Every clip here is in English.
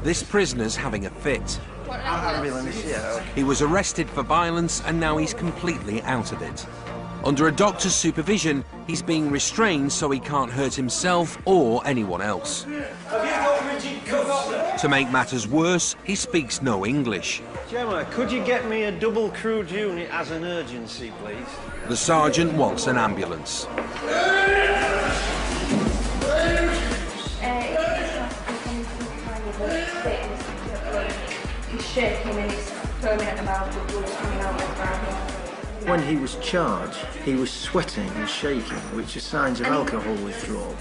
This prisoner's having a fit. Ambulance, yeah. He was arrested for violence and now he's completely out of it. Under a doctor's supervision, he's being restrained so he can't hurt himself or anyone else. Have you got rigid cuffs? To make matters worse, he speaks no English. Gemma, could you get me a double crewed unit as an urgency, please? The sergeant wants an ambulance. He's shaking and he's foaming at the mouth with blood coming out of his mouth. When he was charged, he was sweating and shaking, which are signs of alcohol withdrawal.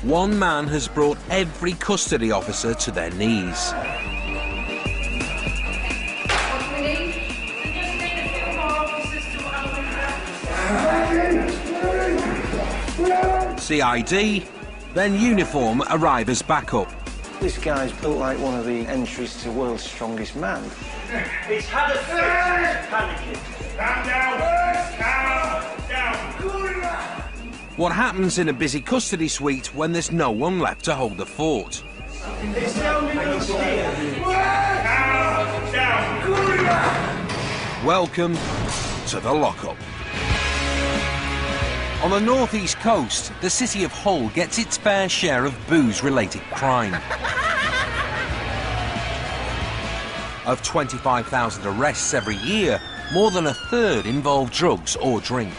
One man has brought every custody officer to their knees. What do we need? We just need a few more officers to CID, then uniform arrive as backup. This guy's built like one of the entries to World's Strongest Man. He's had a fit, he's panicking. Down, down. What happens in a busy custody suite when there's no one left to hold the fort? It's the ambulance here. Down. Welcome to the lockup. On the northeast coast, the city of Hull gets its fair share of booze-related crime. Of 25,000 arrests every year, more than a third involve drugs or drink.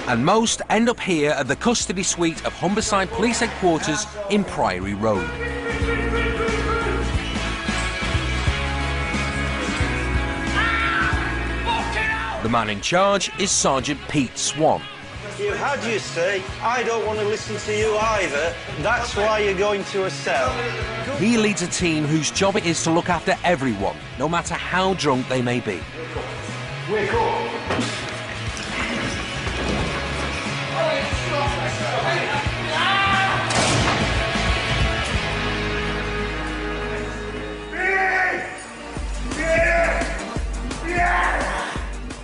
And most end up here at the custody suite of Humberside Police Headquarters in Priory Road. The man in charge is Sergeant Pete Swan. You had your say. I don't want to listen to you either. That's why you're going to a cell. He leads a team whose job it is to look after everyone, no matter how drunk they may be. Wake up.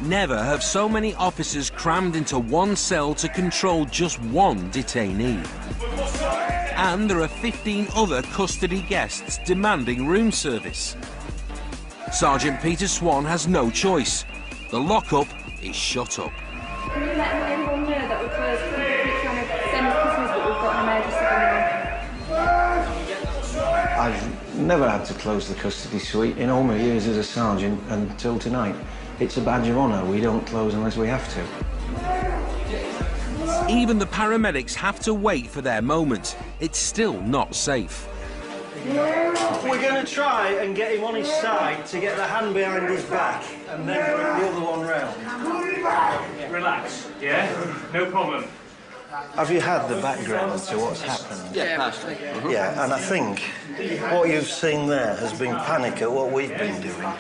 Never have so many officers crammed into one cell to control just one detainee. And there are 15 other custody guests demanding room service. Sergeant Peter Swan has no choice. The lockup is shut up. Can you let everyone know that we're closed? We're trying to send prisoners, but we've got an emergency going on. I've never had to close the custody suite in all my years as a sergeant until tonight. It's a badge of honour. We don't close unless we have to. Even the paramedics have to wait for their moment. It's still not safe. We're going to try and get him on his side to get the hand behind his back and then bring the other one round. Relax, yeah? No problem. Have you had the background to what's happened? Yeah, partially. Yeah, and I think what you've seen there has been panic at what we've been doing.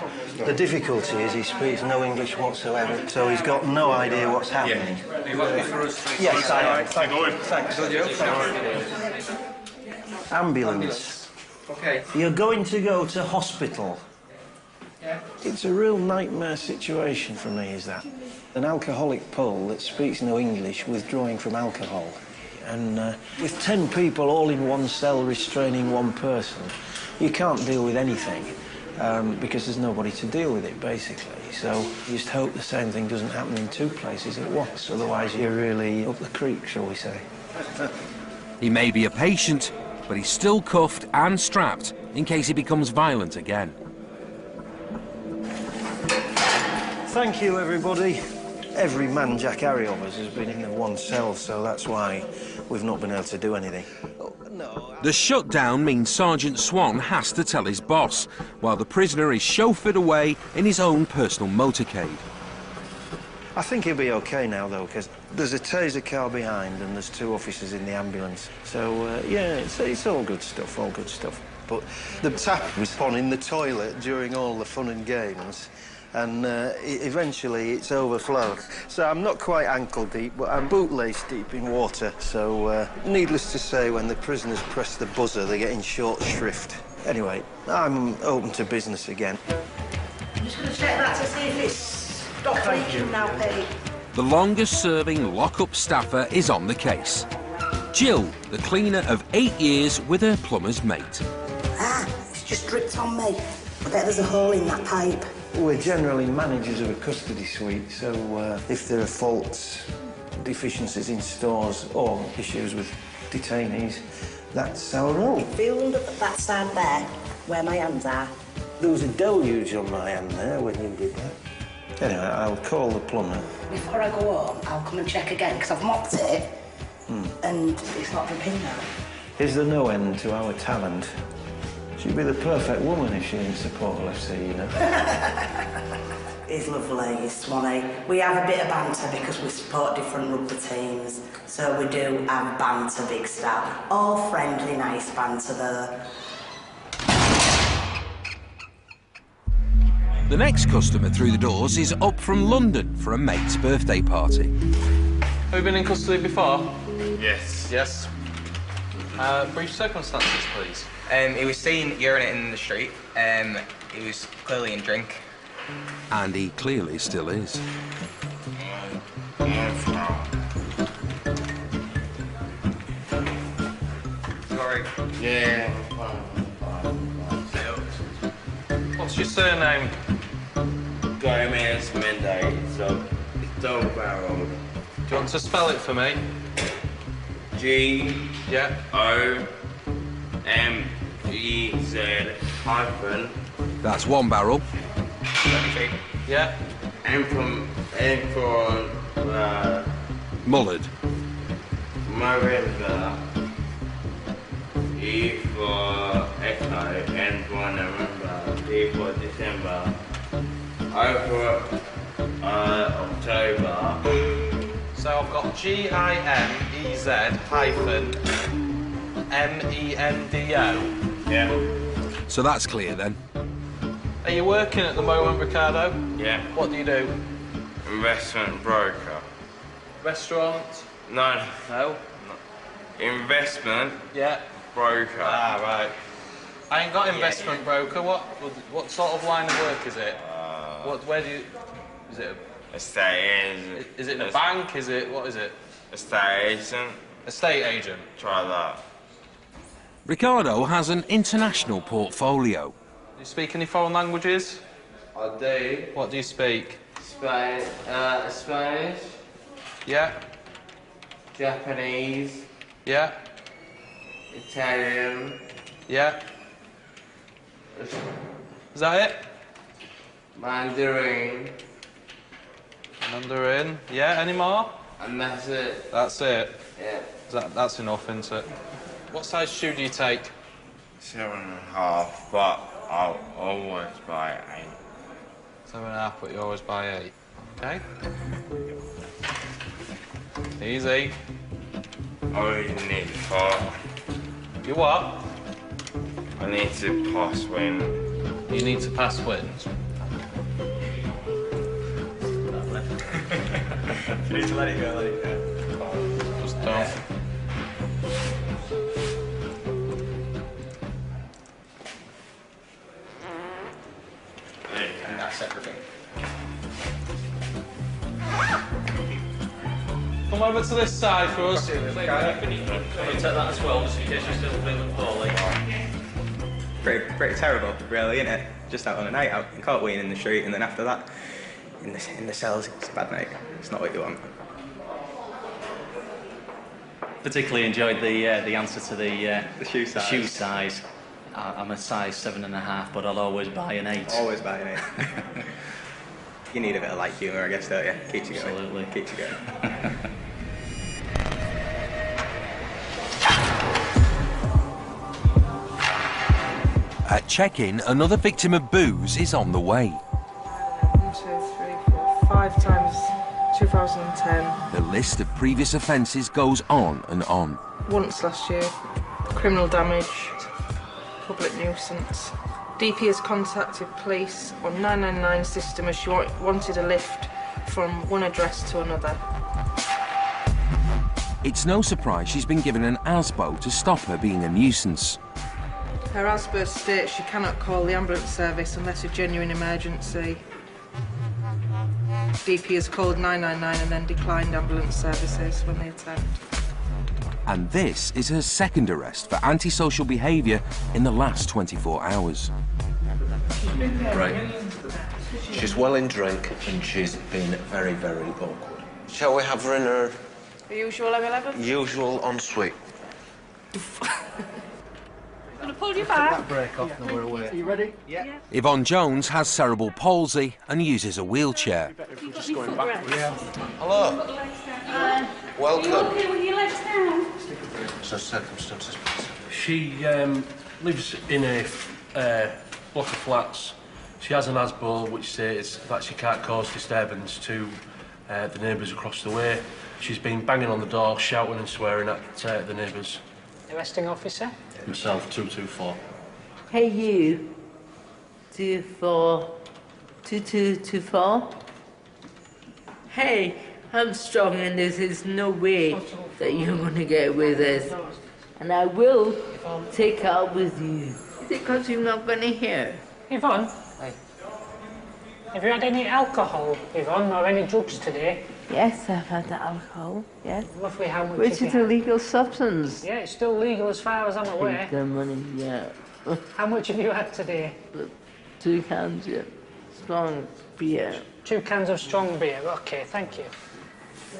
The difficulty is he speaks no English whatsoever, so he's got no idea what's happening. Yes, I am. Thanks. Ambulance. Okay. You're going to go to hospital. Yeah. It's a real nightmare situation for me, is that. An alcoholic Pole that speaks no English withdrawing from alcohol. And with 10 people all in one cell restraining one person, you can't deal with anything because there's nobody to deal with it, basically. So you just hope the same thing doesn't happen in 2 places at once, otherwise you're really up the creek, shall we say. He may be a patient, but he's still cuffed and strapped in case he becomes violent again. Thank you, everybody. Every man Jack Harry of us has been in the one cell, so that's why we've not been able to do anything. Oh, no. The shutdown means Sergeant Swan has to tell his boss, while the prisoner is chauffeured away in his own personal motorcade. I think he'll be OK now, though, because there's a taser car behind and there's 2 officers in the ambulance. So, yeah, it's all good stuff, all good stuff. But the tap was on in the toilet during all the fun and games. And eventually it's overflowed. So I'm not quite ankle deep, but I'm bootlace deep in water. So needless to say, when the prisoners press the buzzer, they're getting short shrift. Anyway, I'm open to business again. I'm just going to check that to see if it's stopped leaking now, Pete. The longest-serving lock-up staffer is on the case. Jill, the cleaner of 8 years with her plumber's mate. It's just dripped on me. I bet there's a hole in that pipe. We're generally managers of a custody suite, so if there are faults, deficiencies in stores or issues with detainees, that's our role. Feel under that side there, where my hands are. There was a deluge on my hand there when you did that. Anyway, I'll call the plumber. Before I go home, I'll come and check again, because I've mopped it, and it's not dripping now. Is there no end to our talent? She'd be the perfect woman if she didn't support LFC, you know. He's lovely, he's Swanee. We have a bit of banter because we support different rugby teams, so we do have banter, big style. All friendly, nice banter though. The next customer through the doors is up from London for a mate's birthday party. Have you been in custody before? Yes. Yes. Brief circumstances, please. He was seen urinating in the street. He was clearly in drink. And he clearly still is. Sorry. Yeah. What's your surname? Gomez Mendes, so it's double barrel. Do you want to spell it for me? G Yeah. O M E Z hyphen. That's one barrel. Yeah. M for Mullard. Miranda. E for Echo. N for November. D for December. O for October. So I've got G-I-M-E-Z hyphen M-E-N-D-O. Yeah. So that's clear then. Are you working at the moment, Ricardo? Yeah. What do you do? Investment broker. Restaurant? No. No. Investment Yeah. broker. Ah, right. I ain't got investment broker. What sort of line of work is it? Where do you... Is it Estate in a bank? Is it... What is it? estate agent. Estate agent? Try that. Ricardo has an international portfolio. Do you speak any foreign languages? I do. What do you speak? Spanish, Yeah. Japanese, Yeah. Italian, Yeah. Is that it? Mandarin, Mandarin. Yeah. Any more? and that's it. That's it. Yeah. That's enough, isn't it? What size shoe do you take? 7.5, but I'll always buy 8. 7.5, but you always buy 8. Okay. Easy. I really need to pass. You what? I need to pass when. You need to pass wins. You need to let it go, Just don't. And that's everything. Come over to this side for us. Can you take that as well, just in case you're still feeling poorly? Pretty terrible, really, isn't it? Just out on a night out, you can't win in the street, and then after that, in the cells, it's a bad night. It's not what you want. Particularly enjoyed the answer to the shoe size. Shoe size. I'm a size 7.5, but I'll always buy an 8. Always buy an 8. You need a bit of light humour, I guess, don't you? Keeps you going. Absolutely. Keeps you going. At check-in, another victim of booze is on the way. 1, 2, 3, 4, 5 times 2010. The list of previous offences goes on and on. Once last year. Criminal damage. Public nuisance. DP has contacted police on 999 system as she wanted a lift from one address to another. It's no surprise she's been given an ASBO to stop her being a nuisance. Her ASBO states she cannot call the ambulance service unless a genuine emergency. DP has called 999 and then declined ambulance services when they attend. And this is her second arrest for antisocial behaviour in the last 24 hours. Right. She's well in drink and she's been very, very awkward. Shall we have her in her The usual M11? usual ensuite? Gonna pull you back. That break off and we're away. Are you ready? Yeah. Yvonne Jones has cerebral palsy and uses a wheelchair. Just going back. Hello. Welcome. Okay with your legs down? So circumstances, please. She lives in a block of flats. She has an ASBO which states that she can't cause disturbance to the neighbours across the way. She's been banging on the door, shouting and swearing at the neighbours. Arresting officer? Myself, 224. Hey you, 2224. Hey, I'm strong and there is no way that you're going to get away with this. And I will take her out with you. Is it because you're not going to hear? Yvonne? Have you had any alcohol, Yvonne, or any drugs today? Yes, I've had the alcohol, yes. Roughly how much? Which is a legal substance. Yeah, it's still legal as far as I'm aware. The money, yeah. How much have you had today? 2 cans, yeah. Strong beer. 2 cans of strong beer, okay, thank you.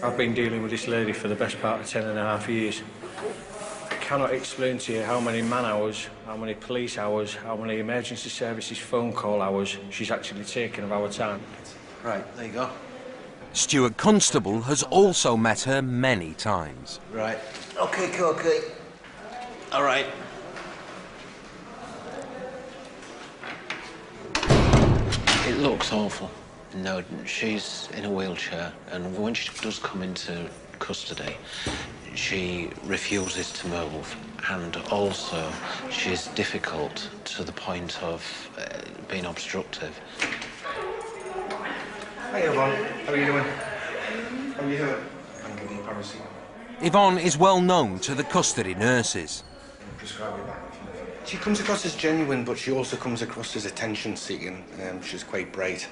I've been dealing with this lady for the best part of 10.5 years. I cannot explain to you how many man hours, how many police hours, how many emergency services phone call hours she's actually taken of our time. Right, there you go. Stuart Constable has also met her many times. Right. Okay, okay. All right. It looks awful. No, she's in a wheelchair, and when she does come into custody, she refuses to move, and also she's difficult to the point of being obstructive. Hey, Yvonne. How are you doing? How are you doing? I'm giving you paracetamol. Yvonne is well known to the custody nurses. Prescribe it back. She comes across as genuine, but she also comes across as attention-seeking. She's quite bright,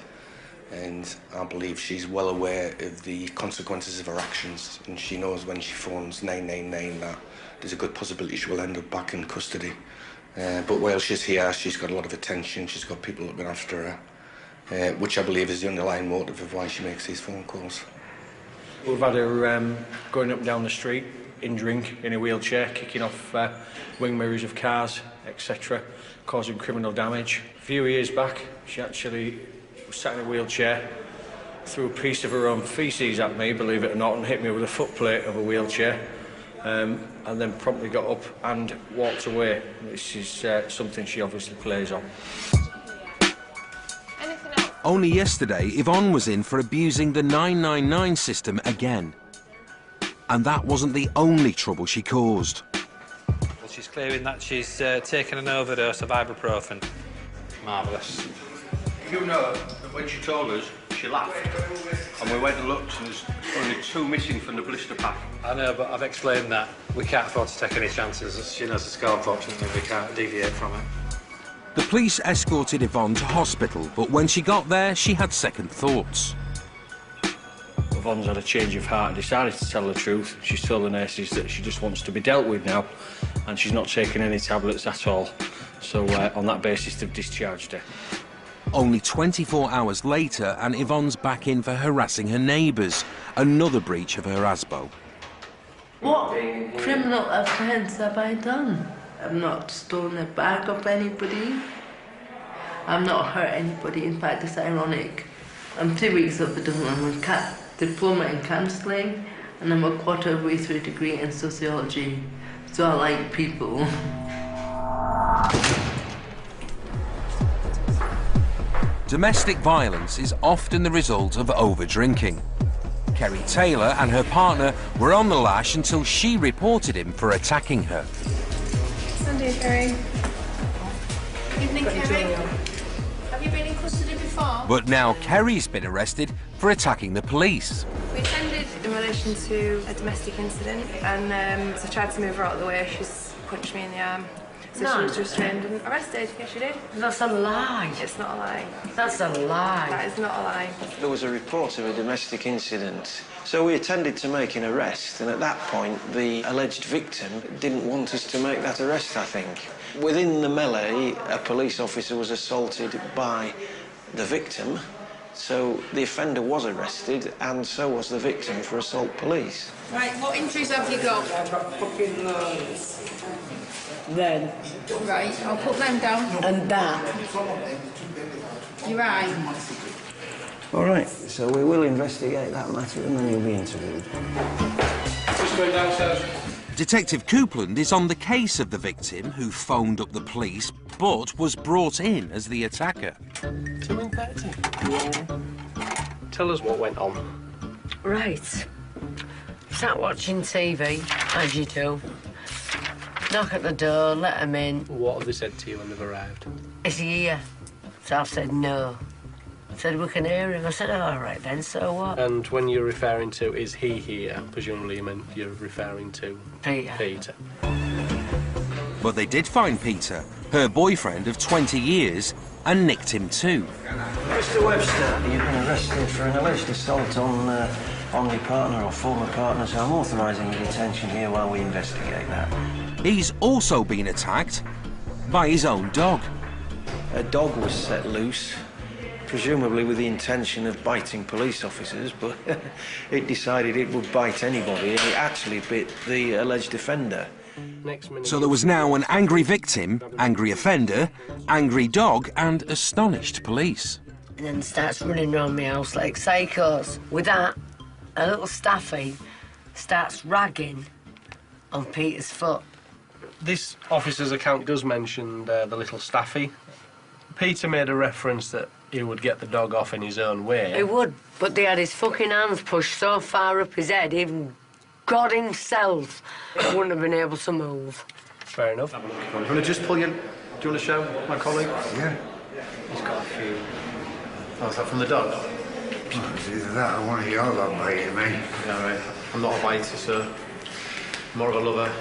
and I believe she's well aware of the consequences of her actions, and she knows when she phones 999 that there's a good possibility she will end up back in custody. But while she's here, she's got a lot of attention. She's got people looking after her. Which I believe is the underlying motive of why she makes these phone calls. We've had her going up and down the street, in drink, in a wheelchair, kicking off wing mirrors of cars, etc., causing criminal damage. A few years back, she actually was sat in a wheelchair, threw a piece of her own faeces at me, believe it or not, and hit me with a footplate of a wheelchair, and then promptly got up and walked away. This is something she obviously plays on. Only yesterday, Yvonne was in for abusing the 999 system again. And that wasn't the only trouble she caused. Well, she's claiming that she's taken an overdose of ibuprofen. Marvellous. You know that when she told us, she laughed. And we went and looked and there's only 2 missing from the blister pack. I know, but I've explained that we can't afford to take any chances. She knows the score, unfortunately, we can't deviate from it. The police escorted Yvonne to hospital, but when she got there, she had second thoughts. Yvonne's had a change of heart and decided to tell the truth. She's told the nurses that she just wants to be dealt with now, and she's not taking any tablets at all. So on that basis, they've discharged her. Only 24 hours later, and Yvonne's back in for harassing her neighbours, another breach of her ASBO. What criminal offence have I done? I've not stolen a bag of anybody. I've not hurt anybody. In fact, it's ironic. I'm 3 weeks overdue. I'm a diploma in counselling, and I'm a quarter of the way through a degree in sociology. So I like people. Domestic violence is often the result of over-drinking. Kerry Taylor and her partner were on the lash until she reported him for attacking her. Sunday, Kerry. Evening, Kerry. Have you been in custody before? But now Kerry's been arrested for attacking the police. We attended in relation to a domestic incident, and as I tried to move her out of the way, she's punched me in the arm. So she was restrained and arrested. Yes, she did. That's a lie. It's not a lie. That's a lie. That is not a lie. There was a report of a domestic incident, so we attended to make an arrest, and at that point, the alleged victim didn't want us to make that arrest, I think. Within the melee, a police officer was assaulted by the victim, so the offender was arrested, and so was the victim for assault police. Right, what injuries have you got? I've got fucking loads. Then. Right, I'll put them down. And that. You're right. All right, so we will investigate that matter, and then you'll be interviewed. Just going downstairs. Detective Coupland is on the case of the victim who phoned up the police but was brought in as the attacker. 2 in 30? Yeah. Tell us what went on. Right. Sat watching TV, as you do. Knock at the door, let them in. What have they said to you when they've arrived? Is he here? So I've said no. Said we can hear him. I said, all right then, so what? And when you're referring to is he here, presumably you meant you're referring to Peter. But they did find Peter, her boyfriend of 20 years, and nicked him too. Mr. Webster, you've been arrested for an alleged assault on your partner or former partner, so I'm authorising your detention here while we investigate that. He's also been attacked by his own dog. A dog was set loose, presumably with the intention of biting police officers, but it decided it would bite anybody, and it actually bit the alleged offender. So there was now an angry victim, angry offender, angry dog, and astonished police. And then starts running around my house like psychos. With that, a little staffy starts ragging on Peter's foot. This officer's account does mention the little staffy. Peter made a reference that he would get the dog off in his own way. He would, but they had his fucking hands pushed so far up his head, even God himself wouldn't have been able to move. Fair enough. Do you want to just pull your... Do you want to show my colleague? Yeah. He's got a few... Oh, is that from the dog? Well, it's either that or one of your dog biting me. Yeah, right. I'm not a biter, sir. More of a lover.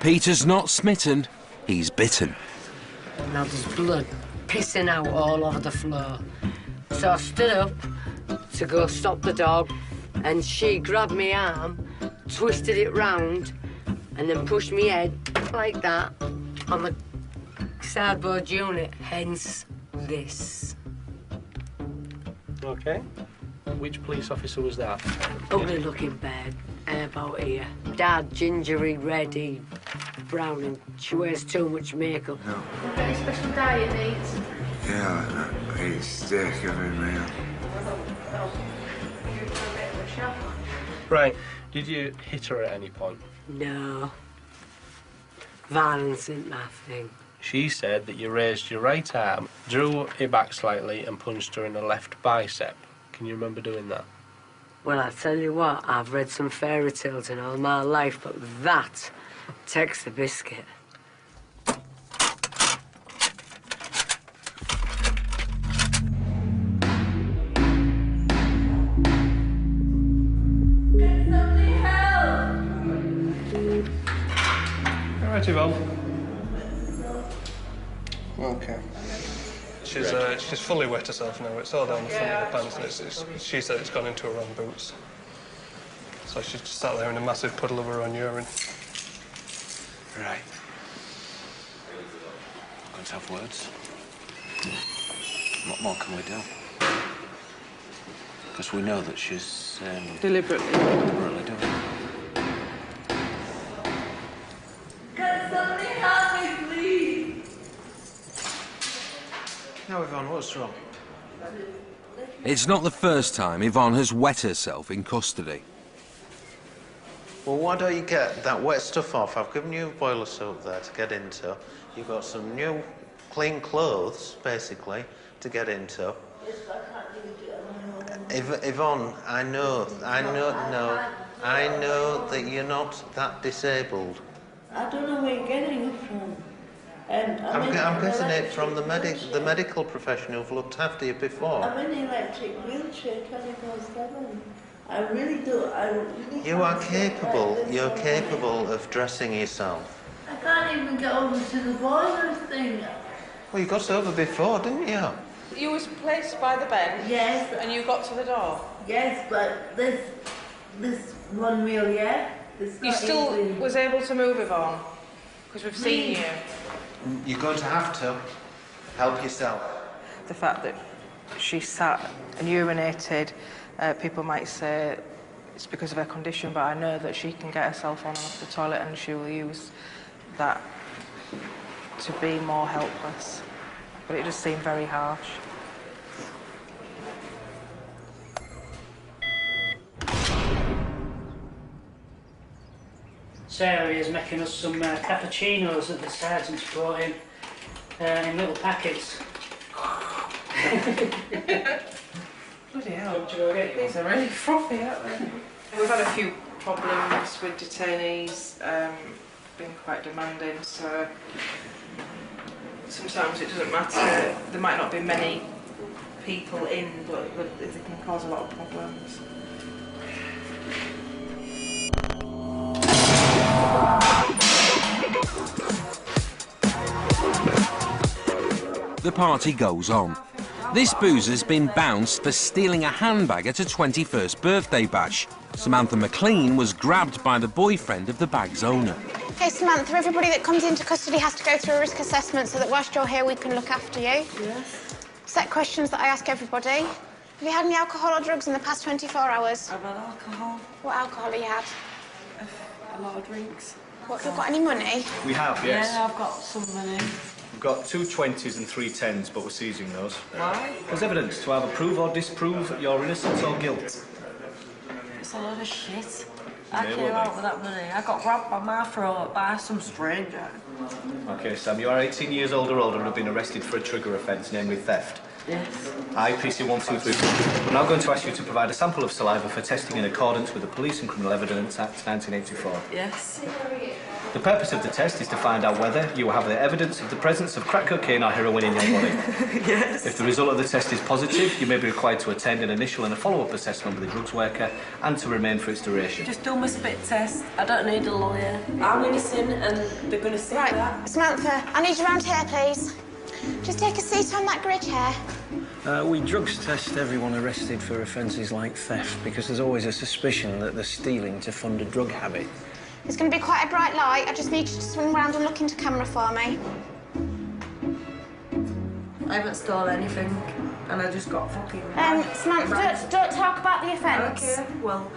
Peter's not smitten, he's bitten. Now there's blood pissing out all over the floor. So I stood up to go stop the dog, and she grabbed my arm, twisted it round, and then pushed me head like that on the cardboard unit, hence this. OK. Which police officer was that? Ugly looking bird, about here. Dad, gingery, reddy, brown, and she wears too much makeup. No. Any special diet needs? Yeah, I eat steak every meal. Right. Did you hit her at any point? No. Violence isn't my thing. She said that you raised your right arm, drew it back slightly, and punched her in the left bicep. Can you remember doing that? Well, I tell you what, I've read some fairy tales in all my life, but that takes the biscuit. All right, Yvonne. Okay. She's fully wet herself now. It's all down the front of the pants, and she said it's gone into her own boots. So she's just sat there in a massive puddle of her own urine. Right. I'm going to have words. What more can we do? Because we know that she's deliberately doing it. Can somebody help me, please? Now, Yvonne, what's wrong? It's not the first time Yvonne has wet herself in custody. Well, why don't you get that wet stuff off? I've given you a boiler soap there to get into. You've got some new, clean clothes, basically, to get into. Yvonne, I know that you're not that disabled. I don't know where you're getting it from. And I'm getting it from the medical professional who've looked after you before. I'm in an electric wheelchair 24/7. I really do. You are capable. You're capable of dressing yourself. I can't can't even get over to the boiler thing. Well, you got over before, didn't you? You was placed by the bench. Yes. And you got to the door. Yes, but this one wheel, yeah. You still was able to move, Yvonne, because we've seen you. You're going to have to help yourself. The fact that she sat and urinated, people might say it's because of her condition, but I know that she can get herself on and off the toilet, and she will use that to be more helpless. But it just seemed very harsh. Sarah is making us some cappuccinos that the sergeant's brought in little packets. Bloody hell. These are really frothy, aren't they? We've had a few problems with detainees, being quite demanding, so sometimes it doesn't matter. There might not be many people in, but they can cause a lot of problems. The party goes on. This boozer's been bounced for stealing a handbag at a 21st birthday bash. Samantha McLean was grabbed by the boyfriend of the bag's owner. Hey, Samantha, everybody that comes into custody has to go through a risk assessment so that whilst you're here, we can look after you. Yes. Set questions that I ask everybody. Have you had any alcohol or drugs in the past 24 hours? I've had alcohol. What alcohol have you had? A lot of drinks. What, have you got any money? We have, yes. Yeah, I've got some money. We've got 2 20s and 3 10s, but we're seizing those. Why? As evidence to either prove or disprove your innocence or guilt. It's a load of shit. Yeah, I came well, out with that money. I got grabbed by my throat by some stranger. OK, Sam, you are 18 years old or older and have been arrested for a trigger offence, namely theft. Yes. I, PC 123. We're now going to ask you to provide a sample of saliva for testing in accordance with the Police and Criminal Evidence Act 1984. Yes. The purpose of the test is to find out whether you have the evidence of the presence of crack cocaine or heroin in your body. Yes. If the result of the test is positive, you may be required to attend an initial and a follow-up assessment with a drugs worker and to remain for its duration. Just do my spit test. I don't need a lawyer. I'm innocent and they're going to see that. Samantha, I need you round here, please. Just take a seat on that grid here. We drugs test everyone arrested for offences like theft because there's always a suspicion that they're stealing to fund a drug habit. It's going to be quite a bright light. I just need you to swing round and look into camera for me. I haven't stolen anything and I just got fucking... Samantha, don't talk about the offence. Okay, well,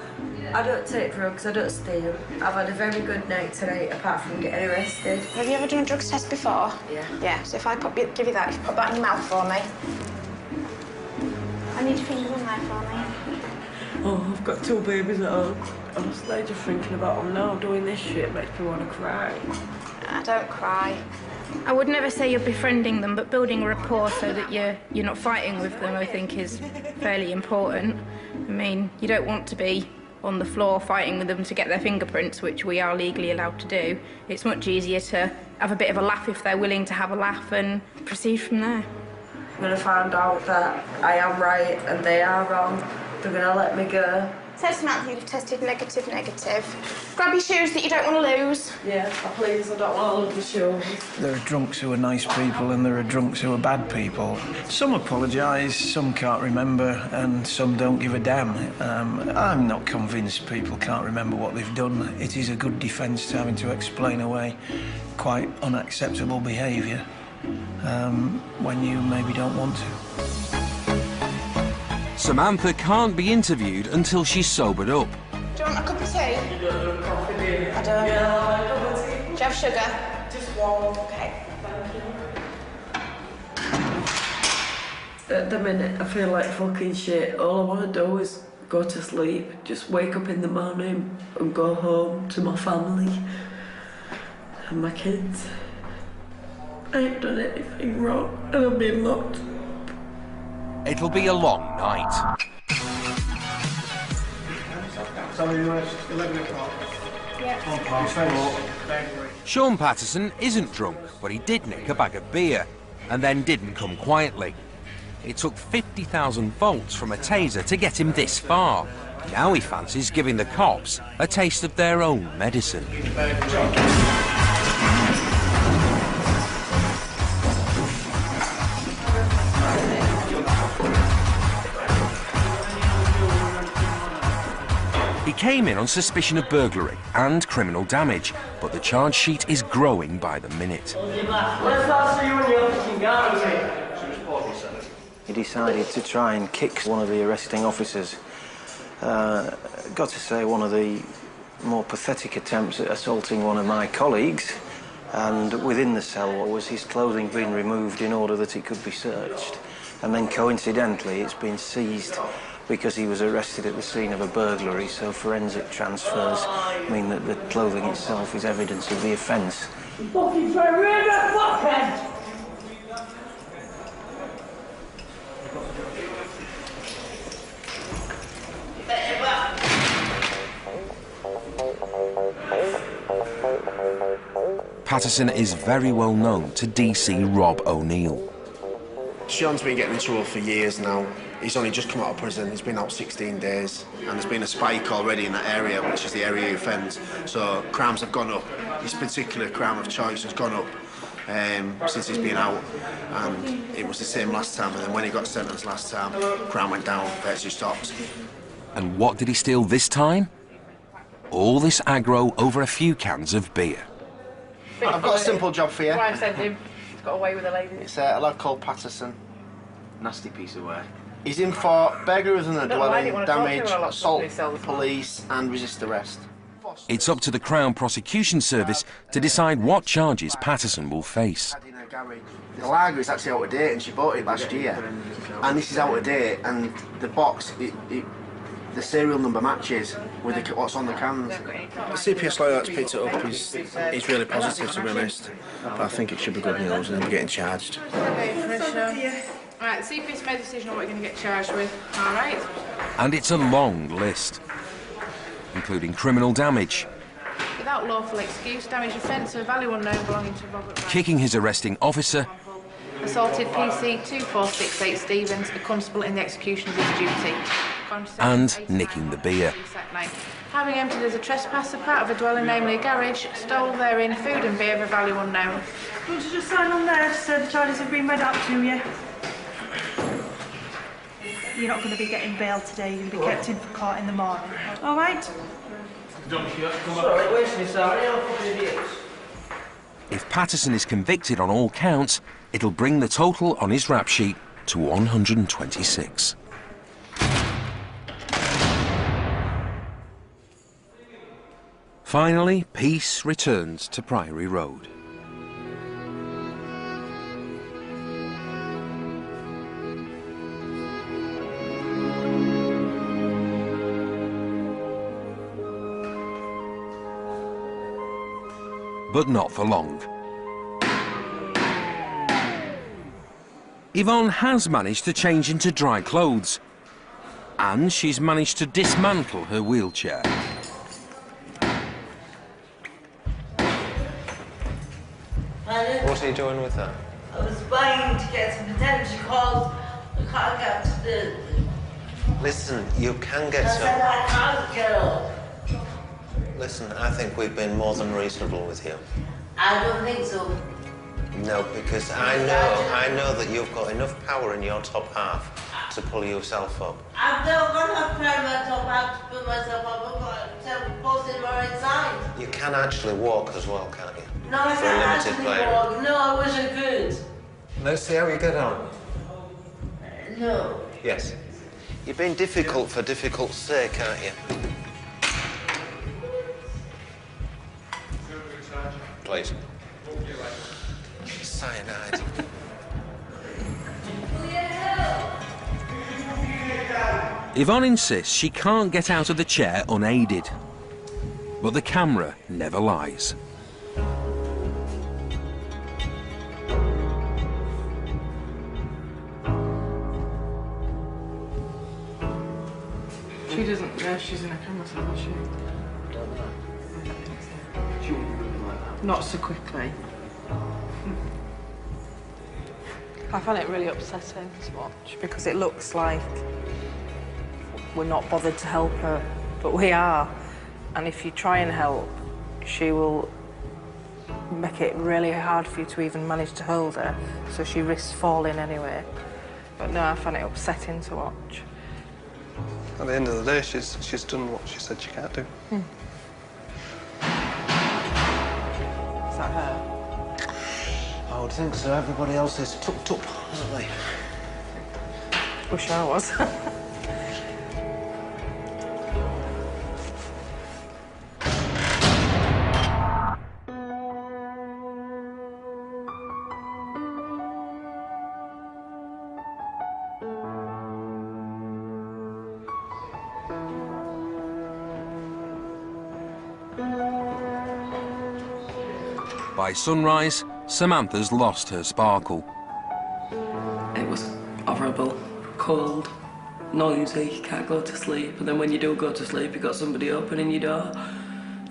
I don't take drugs, I don't steal. I've had a very good night tonight, apart from getting arrested. Have you ever done a drugs test before? Yeah. Yeah, so if I give you that, if you pop that in your mouth for me. I need your fingers in there for me. Oh, I've got 2 babies at home. Honestly, just thinking about them now doing this shit makes me want to cry. Don't cry. I would never say you're befriending them, but building a rapport so that you're not fighting with them, I think, is fairly important. I mean, you don't want to be on the floor fighting with them to get their fingerprints, which we are legally allowed to do. It's much easier to have a bit of a laugh if they're willing to have a laugh and proceed from there. I'm going to find out that I am right and they are wrong. They're going to let me go. So, Samantha, you've tested negative. Grab your shoes that you don't want to lose. Yeah, please, I don't want to lose the shoes. There are drunks who are nice people and there are drunks who are bad people. Some apologise, some can't remember, and some don't give a damn. I'm not convinced people can't remember what they've done. It is a good defence to having to explain away quite unacceptable behaviour when you maybe don't want to. Samantha can't be interviewed until she's sobered up. Do you want a cup of tea? I don't. Do you have sugar? Just one. Okay. At the minute, I feel like fucking shit. All I want to do is go to sleep, just wake up in the morning and go home to my family and my kids. I ain't done anything wrong and I've been locked. It'll be a long night. Sorry, 11 o'clock. Sean Patterson isn't drunk, but he did nick a bag of beer and then didn't come quietly. It took 50,000 volts from a taser to get him this far. Now he fancies giving the cops a taste of their own medicine. came in on suspicion of burglary and criminal damage, but the charge sheet is growing by the minute. He decided to try and kick one of the arresting officers. Got to say, one of the more pathetic attempts at assaulting one of my colleagues, and within the cell was his clothing being removed in order that it could be searched. And then coincidentally it's been seized because he was arrested at the scene of a burglary, so forensic transfers mean that the clothing itself is evidence of the offence. Patterson is very well known to DC Rob O'Neill. Sean's been getting in trouble for years now. He's only just come out of prison. He's been out 16 days. And there's been a spike already in that area, which is the area he offends. So crimes have gone up. His particular crime of choice has gone up since he's been out. And it was the same last time. And then when he got sentenced last time, crime went down, virtually stopped. And what did he steal this time? All this aggro over a few cans of beer. I've got a simple job for you. Why I sent him. He's got away with a lady. It's a lad called Patterson. Nasty piece of work. He's in for burglary within the dwelling, damage, assault the police and resist arrest. It's up to the Crown Prosecution Service to decide what charges Patterson will face. The lager is actually out of date and she bought it last year. And this is out of date and the box, the serial number matches with what's on the cans. The CPS lawyer that's picked it up is really positive, to be honest. But I think it should be good news and we're getting charged. Okay, Commissioner. Right, CPS made a decision on what we're going to get charged with. All right. And it's a long list, including criminal damage, Without lawful excuse, damage offence of value unknown belonging to Robert Brown. kicking his arresting officer, Assaulted PC 2468 Stevens, a constable in the execution of his duty. and nicking the beer. Having entered as a trespasser part of a dwelling, namely a garage, stole therein food and beer of a value unknown. Do you want to just sign on there so the charges have been read out to you? You're not going to be getting bail today. You're going to be kept in for court in the morning. All right? If Patterson is convicted on all counts, it'll bring the total on his rap sheet to 126. Finally, peace returns to Priory Road. But not for long. Yvonne has managed to change into dry clothes, and she's managed to dismantle her wheelchair. What are you doing with that? I was buying to get some attention calls. I can't get to the... Listen, you can get I some... said I can't get up. Listen, I think we've been more than reasonable with you. I don't think so. No, because I know that you've got enough power in your top half to pull yourself up. I've not got enough power in my top half to put myself up. I've got to post in my inside. You can actually walk as well, can't you? No, I For a can't limited actually player. walk. No, I wish I could. Let's see how you get on. No. Yes. You're being difficult for difficult's sake, aren't you? Please. Cyanide. Yvonne insists she can't get out of the chair unaided, but the camera never lies. She doesn't know she's in a camera, so does she? Not so quickly. I find it really upsetting to watch because it looks like we're not bothered to help her, but we are. And if you try and help, she will make it really hard for you to even manage to hold her, so she risks falling anyway. But no, I find it upsetting to watch. At the end of the day, she's done what she said she can't do. Is that her? I would think so. Everybody else is tucked up, aren't they? Wish I was. By sunrise, Samantha's lost her sparkle. It was horrible, cold, noisy, you can't go to sleep, and then when you do go to sleep, you've got somebody opening your door,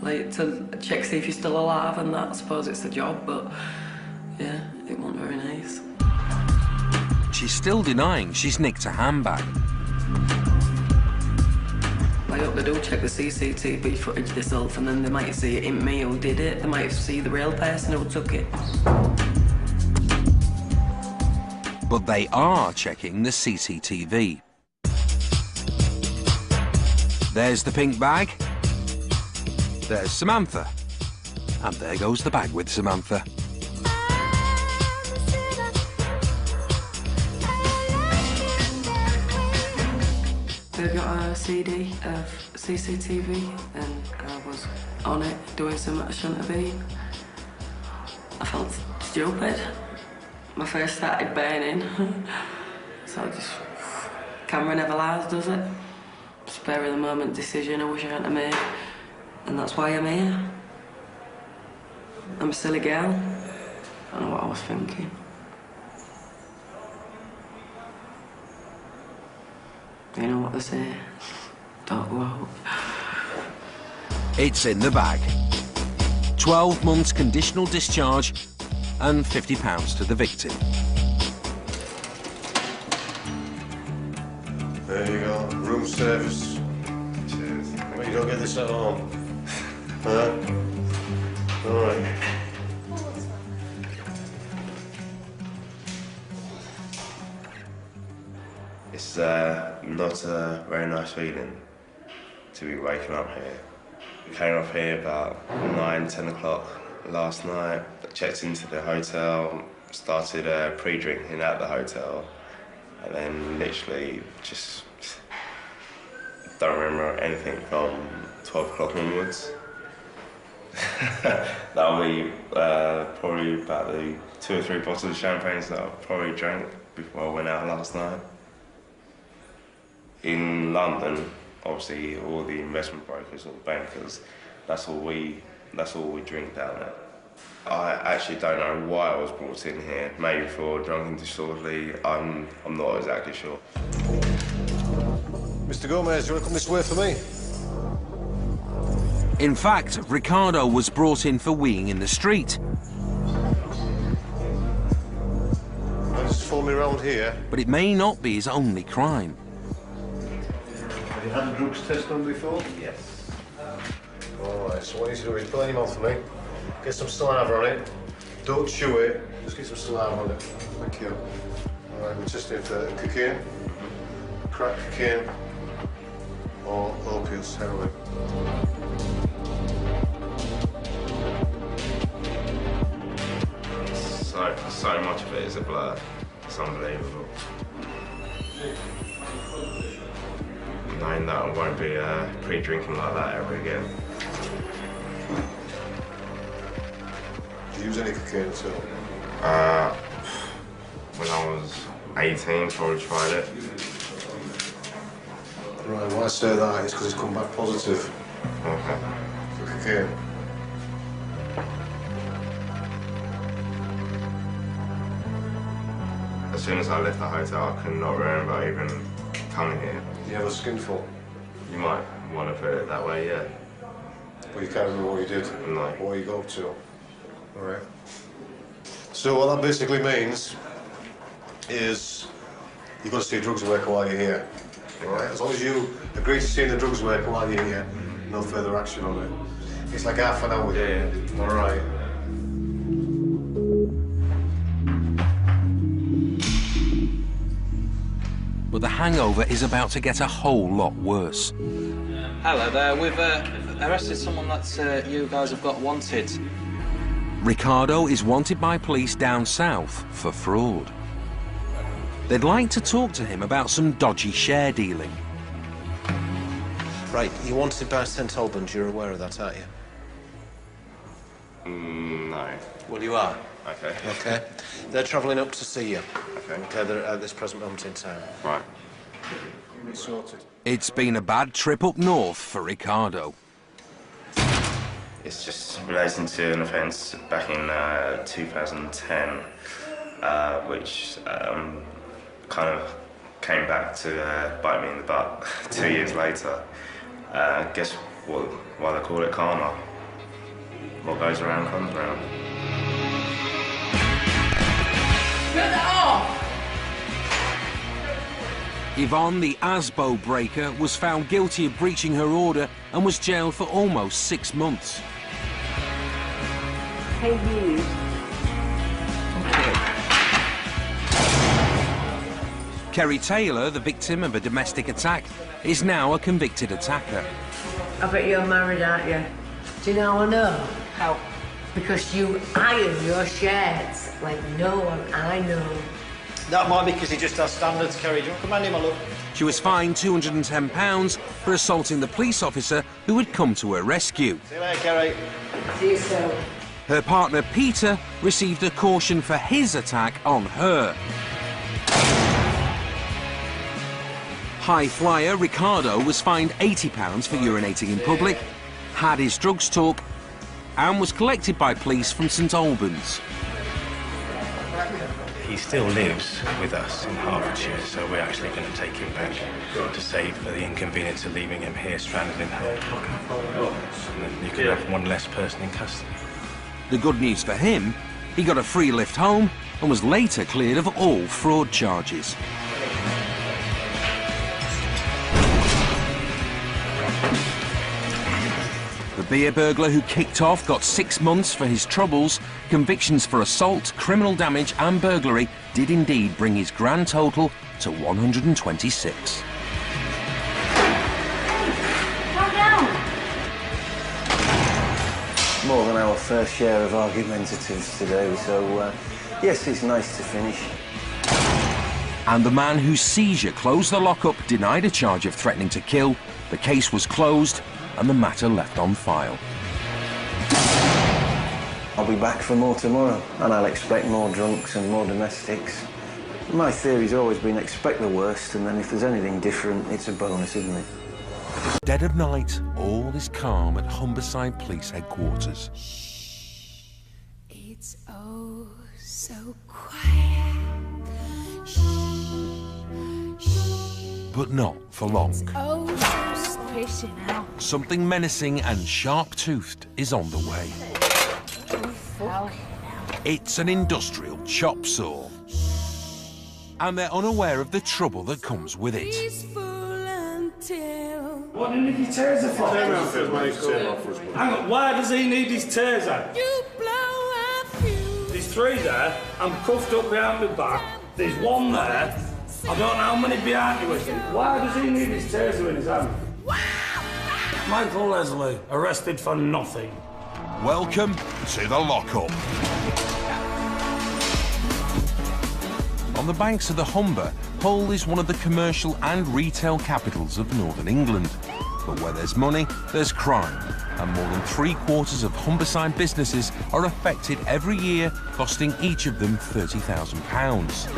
like to check see if you're still alive and that. I suppose it's the job, but yeah, it wasn't very nice. She's still denying she's nicked a handbag. I hope they do check the CCTV footage themselves, and then they might see it in me who did it. They might see the real person who took it. But they are checking the CCTV. There's the pink bag. There's Samantha. And there goes the bag with Samantha. They got a CD of CCTV, and I was on it doing something I shouldn't have been. I felt stupid. My face started burning. So camera never lies, does it? Spare of the moment decision I wish I hadn't made. And that's why I'm here. I'm a silly girl. I don't know what I was thinking. You know what they say? Don't go out. It's in the bag. 12 months conditional discharge and £50 to the victim. There you go, room service. Cheers. Well, you don't get this at home. Huh? All right. It's not a very nice feeling to be waking up here. We came up here about 9, 10 o'clock last night, checked into the hotel, started pre-drinking at the hotel, and then literally just don't remember anything from 12 o'clock onwards. That'll be probably about the 2 or 3 bottles of champagne that I probably drank before I went out last night. In London, obviously, all the investment brokers or bankers, that's all we drink down there. I actually don't know why I was brought in here. Maybe for drunk and disorderly. I'm not exactly sure. Mr. Gomez, you want to come this way for me? In fact, Ricardo was brought in for weeing in the street. Just follow me around here. But it may not be his only crime. Have you had a drugs test done before? Yes. All right, so what you need to do is put in your mouth for me. Get some saliva on it. Don't chew it. Just get some saliva on it. Thank you. All right, we're testing for cocaine, crack cocaine, or opiates, heroin. So much of it is a blur. It's unbelievable. Knowing that I won't be pre-drinking like that ever again. Do you use any cocaine at all? When I was 18, probably tried it. Right, why I say that is because it's come back positive. Okay. For cocaine. As soon as I left the hotel, I could not remember even coming here. Do you have a skinful? You might want to put it that way, yeah. But you can't remember what you did? No. What you got up to? All right. So what that basically means is you've got to see a drugs worker while you're here. All right? As long as you agree to seeing the drugs worker while you're here, no further action on it. It's like half an hour. Yeah. All right. but the hangover is about to get a whole lot worse. Hello there, we've arrested someone that you guys have got wanted. Ricardo is wanted by police down south for fraud. They'd like to talk to him about some dodgy share dealing. Right, you wanted by St Albans, you're aware of that, aren't you? No. Well, you are. Okay. Okay. They're travelling up to see you. Okay. Okay, they're at this present moment in time. Right. It's sorted. It's been a bad trip up north for Ricardo. It's just relating to an offence back in 2010, which kind of came back to bite me in the butt 2 years later. Guess why they call it karma? What goes around comes around. Get off! Yvonne, the ASBO breaker, was found guilty of breaching her order and was jailed for almost 6 months. Hey, you. Kerry Taylor, the victim of a domestic attack, is now a convicted attacker. I bet you're married, aren't you? Do you know how I know? How? Because you iron your shirts like no one I know. That might be because he just has standards, Kerry. Do you want to command him, my love? She was fined £210 for assaulting the police officer who had come to her rescue. See you later, Kerry. See you soon. Her partner, Peter, received a caution for his attack on her. High flyer Ricardo was fined £80 for urinating in public, had his drugs talk, and was collected by police from St Albans. He still lives with us in Hertfordshire, so we're actually going to take him back to save for the inconvenience of leaving him here stranded in Hertford. And then you could have one less person in custody. The good news for him, he got a free lift home and was later cleared of all fraud charges. The beer burglar who kicked off got 6 months for his troubles. Convictions for assault, criminal damage and burglary did indeed bring his grand total to 126. Calm down. More than our fair share of argumentatives today, so yes, it's nice to finish. And the man whose seizure closed the lockup denied a charge of threatening to kill. The case was closed and the matter left on file. I'll be back for more tomorrow, and I'll expect more drunks and more domestics. My theory's always been expect the worst, and then if there's anything different, it's a bonus, isn't it? Dead of night, all is calm at Humberside Police Headquarters. It's oh so quiet. But not for long. Oh so spacey now. Something menacing and sharp-toothed is on the way. It's an industrial chop saw. And they're unaware of the trouble that comes with it. What did he taser for? Hang on, why does he need his taser? There's 3 there. I'm cuffed up behind my back. There's 1 there. I don't know how many behind you with him. Why does he need his taser in his hand? Michael Leslie, arrested for nothing. Welcome to the lockup. On the banks of the Humber, Hull is one of the commercial and retail capitals of northern England. But where there's money, there's crime, and more than 3/4 of Humberside businesses are affected every year, costing each of them £30,000.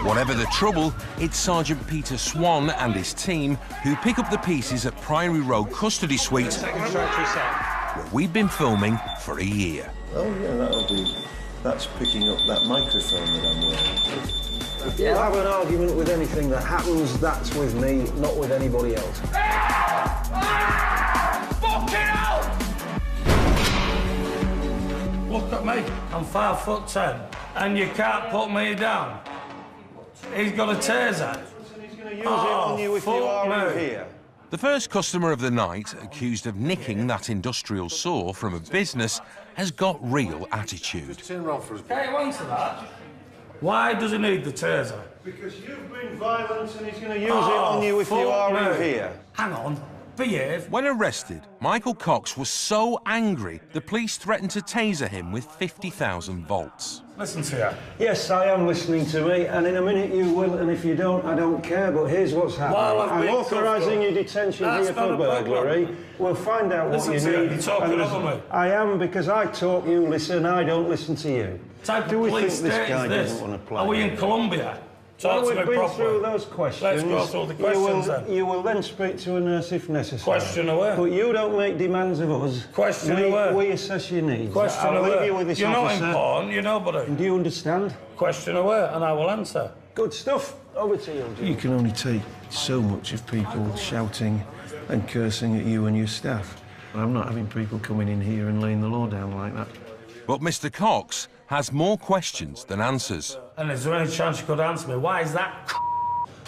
Whatever the trouble, it's Sergeant Peter Swan and his team who pick up the pieces at Priory Road Custody Suite, where we've been filming for a year. Oh yeah, that's picking up that microphone that I'm wearing. If you have an argument with anything that happens, that's with me, not with anybody else. Look at me. I'm 5'10", and you can't put me down. He's got a taser. He's going to use it on you if you are in here. The first customer of the night, accused of nicking that industrial saw from a business, has got real attitude. Can't you answer that? Why does he need the taser? Because you've been violent and he's going to use it on you if you are in here. Hang on. Behave. When arrested, Michael Cox was so angry, the police threatened to taser him with 50,000 volts. Listen to you. Yes, I am listening to me, and in a minute you will, and if you don't, I don't care, but here's what's happening. I'm authorising your detention here for burglary. We'll find out what you need. You're talking over me. I am, because I talk, you listen, I don't listen to you. Type Do we of police think this state guy is this? doesn't want to play? Are we in Colombia? Talk Well, to we've me been properly. through those questions. Let's go through the questions then. You will then speak to a nurse if necessary. Question away. But you don't make demands of us. Question away. We assess your needs. Question I'll away. leave you with this You're officer. not important, you're nobody. Do you understand? Question away, and I will answer. Good stuff. Over to you, Jim. You can only take so much of people shouting and cursing at you and your staff. I'm not having people coming in here and laying the law down like that. But Mr. Cox has more questions than answers. And is there any chance you could answer me? Why is that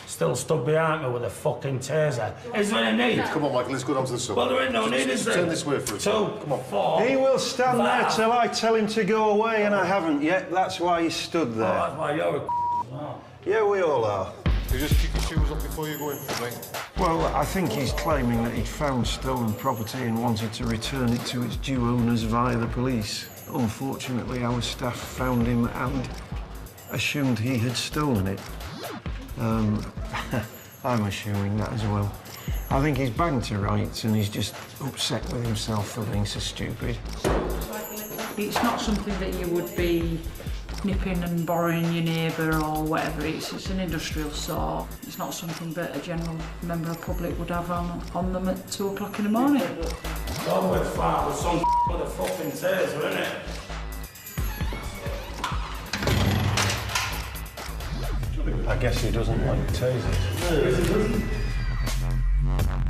still stood behind me with a fucking taser? Is there any need? Come on, Michael, let's go down to the sub. Well, there ain't no need, is there? Turn this way for a second. Come on. 4. He will stand there 5. till I tell him to go away, and I haven't yet. That's why he stood there. Oh, that's why you're a Yeah, we all are. You just kick your shoes up before you go in for me. Well, I think he's claiming that he'd found stolen property and wanted to return it to its due owners via the police. Unfortunately, our staff found him and assumed he had stolen it. I'm assuming that as well. I think he's banged to rights and he's just upset with himself for being so stupid. It's not something that you would be nipping and borrowing your neighbour or whatever. It's an industrial saw. It's not something that a general member of the public would have on them at 2 o'clock in the morning. Gone with far with some with a fucking taser, isn't it? I guess he doesn't like tasers.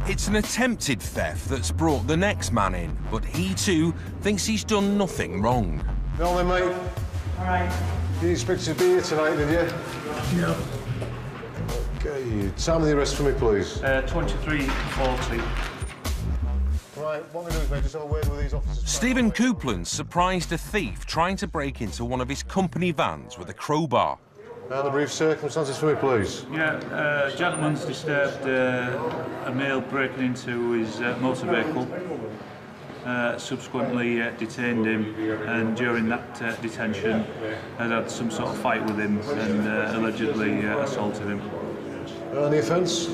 It's an attempted theft that's brought the next man in, but he too thinks he's done nothing wrong. Well then, mate. All right. You expected to be here tonight, did you? No. Okay. Time of the arrest for me, please. 23:40. Right, what we do is, mate, just have a word with these officers. Stephen Coupland surprised a thief trying to break into one of his company vans with a crowbar. And the brief circumstances for me, please. Yeah, gentleman's disturbed a male breaking into his motor vehicle. Subsequently detained him, and during that detention had some sort of fight with him and allegedly assaulted him. And the offence?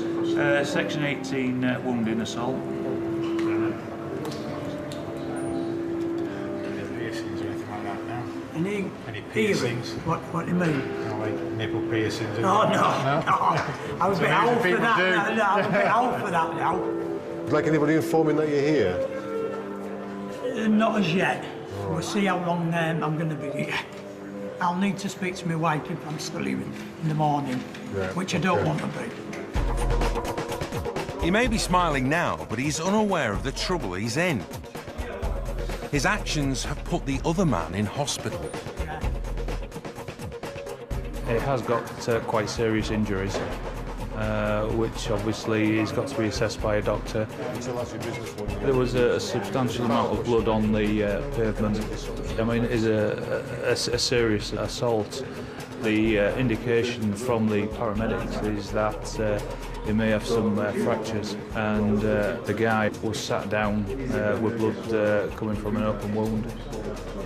Section 18, wounding assault. Any piercings? What do you mean? Like nipple piercings? Oh, no. I was a bit old for that. No, I was a bit old for that now. Would you like anybody informing that you're here? Not as yet. We'll see how long I'm going to be here. I'll need to speak to my wife if I'm still here in the morning, which I don't want to be. He may be smiling now, but he's unaware of the trouble he's in. His actions have put the other man in hospital. He has got quite serious injuries, which obviously has got to be assessed by a doctor. There was a substantial amount of blood on the pavement. I mean, it is a serious assault. The indication from the paramedics is that he may have some fractures, and the guy was sat down with blood coming from an open wound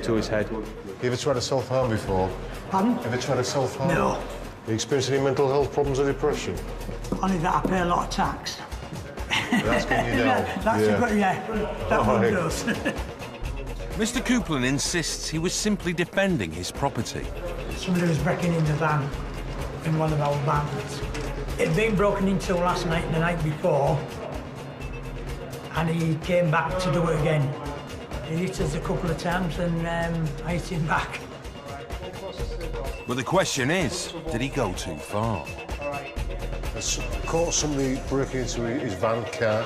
to his head. You ever tried to self-harm before? Pardon? Ever tried to self-harm? No. You experienced any mental health problems or depression? Only that I pay a lot of tax. That's getting you down. That's a good, that one does. Mr. Coupland insists he was simply defending his property. Somebody was breaking into the van in one of our vans. It had been broken into last night and the night before, and he came back to do it again. He hit us a couple of times and I hit him back. But the question is, did he go too far? Caught somebody breaking into his van car.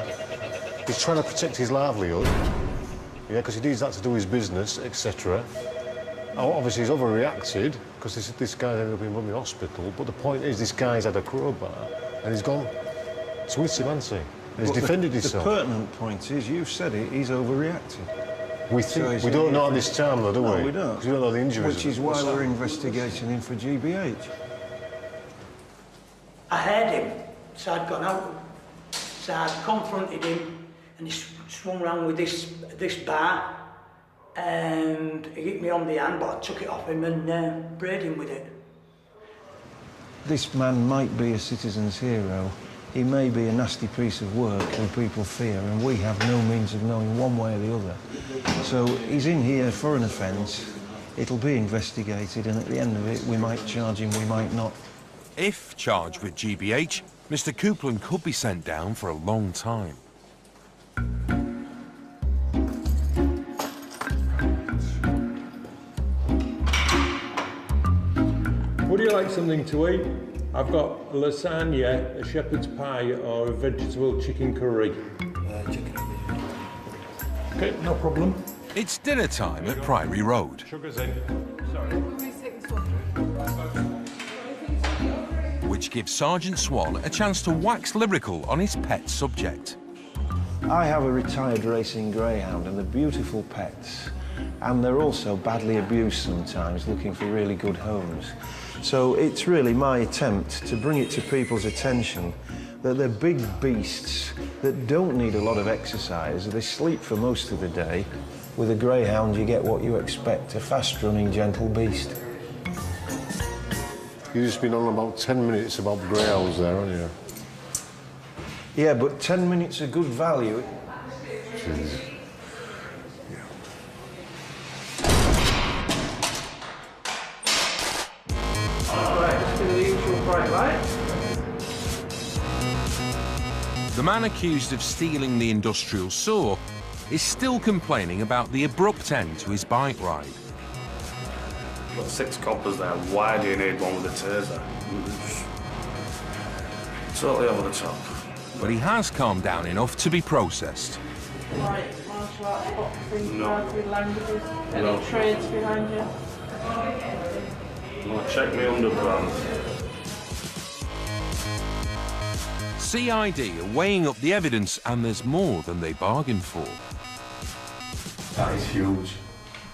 He's trying to protect his livelihood. Yeah, because he needs that to do his business, etc. Obviously, he's overreacted because this guy ended up in Rummy Hospital. But the point is, this guy's had a crowbar and he's gone to hit him, hasn't he? And he's defended himself. The pertinent point is, you've said it, he's overreacted. We don't know at this time, though, do we? No, we don't. Because we don't know the injuries. Which is why we're investigating him for GBH. I heard him, so I'd gone out. So I confronted him, and he swung round with this bar, and he hit me on the hand, but I took it off him and brayed him with it. This man might be a citizen's hero. He may be a nasty piece of work who people fear, and we have no means of knowing one way or the other. So he's in here for an offence. It'll be investigated, and at the end of it, we might charge him, we might not. If charged with GBH, Mr. Coupland could be sent down for a long time. Would you like something to eat? I've got a lasagna, a shepherd's pie, or a vegetable chicken curry. Chicken. Okay, no problem. It's dinner time at Priory Road. Sugar's in. Which gives Sergeant Swan a chance to wax lyrical on his pet subject. I have a retired racing greyhound, and they're beautiful pets. And they're also badly abused sometimes, looking for really good homes. So it's really my attempt to bring it to people's attention that they're big beasts that don't need a lot of exercise. They sleep for most of the day. With a greyhound, you get what you expect, a fast-running, gentle beast. You've just been on about 10 minutes about greyhounds there, haven't you? Yeah, but 10 minutes of good value. Jeez. The man accused of stealing the industrial saw is still complaining about the abrupt end to his bike ride. Got 6 coppers there. Why do you need one with a taser? Totally over the top. But he has calmed down enough to be processed. Right, martial arts, boxing, No. karate, languages, any No. trades behind you? No, check me underground. CID are weighing up the evidence, and there's more than they bargained for. That is huge.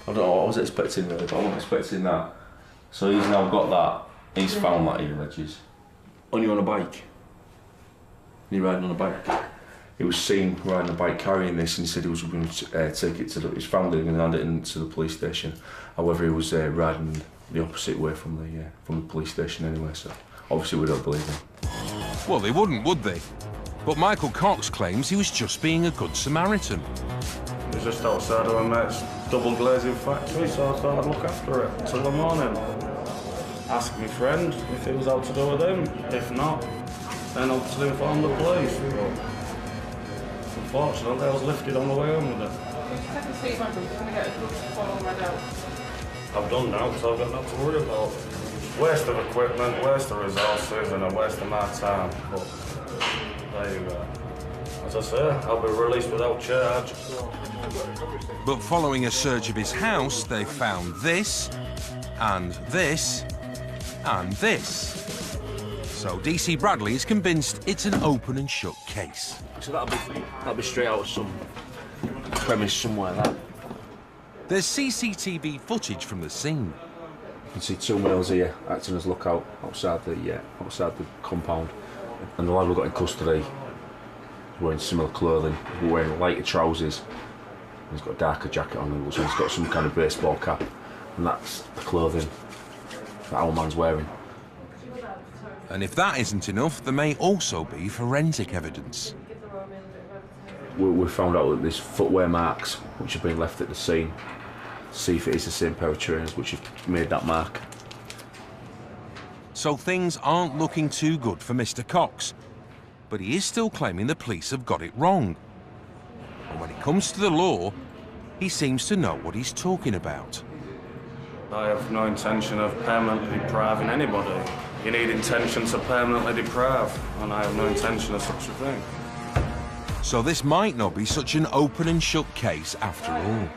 I don't know what I was expecting really, but I wasn't expecting that. So he's now got that. He's found that, he alleges. On you on a bike? You riding on a bike? He was seen riding a bike carrying this, and he said he was going to take it to his family and hand it into the police station. However, he was riding the opposite way from the police station anyway, so obviously we don't believe him. Well, they wouldn't, would they? But Michael Cox claims he was just being a good Samaritan. He was just outside of a mate's double glazing factory, so I thought I'd look after it till the morning. Ask my friend if it was out to do with him. If not, then obviously inform the police. But unfortunately, I was lifted on the way home with it. Take a seat, man. I'm going to get a good fall right out. I've done now, so I've got nothing to worry about. Waste of equipment, waste of resources, and a waste of my time. But there you go. As I say, I'll be released without charge. But following a search of his house, they found this, and this, and this. So DC Bradley is convinced it's an open and shut case. So that'll be straight out of some premise somewhere, that. There's CCTV footage from the scene. You can see 2 males here acting as lookout outside the compound. And the lad we got in custody is wearing similar clothing. He's wearing lighter trousers. He's got a darker jacket on him, so he's got some kind of baseball cap. And that's the clothing that our man's wearing. And if that isn't enough, there may also be forensic evidence. We found out that there's footwear marks which have been left at the scene. See if it is the same pair of trainers which have made that mark. So things aren't looking too good for Mr. Cox. But he is still claiming the police have got it wrong. And when it comes to the law, he seems to know what he's talking about. I have no intention of permanently depriving anybody. You need intention to permanently deprive, and I have no intention of such a thing. So this might not be such an open and shut case after all.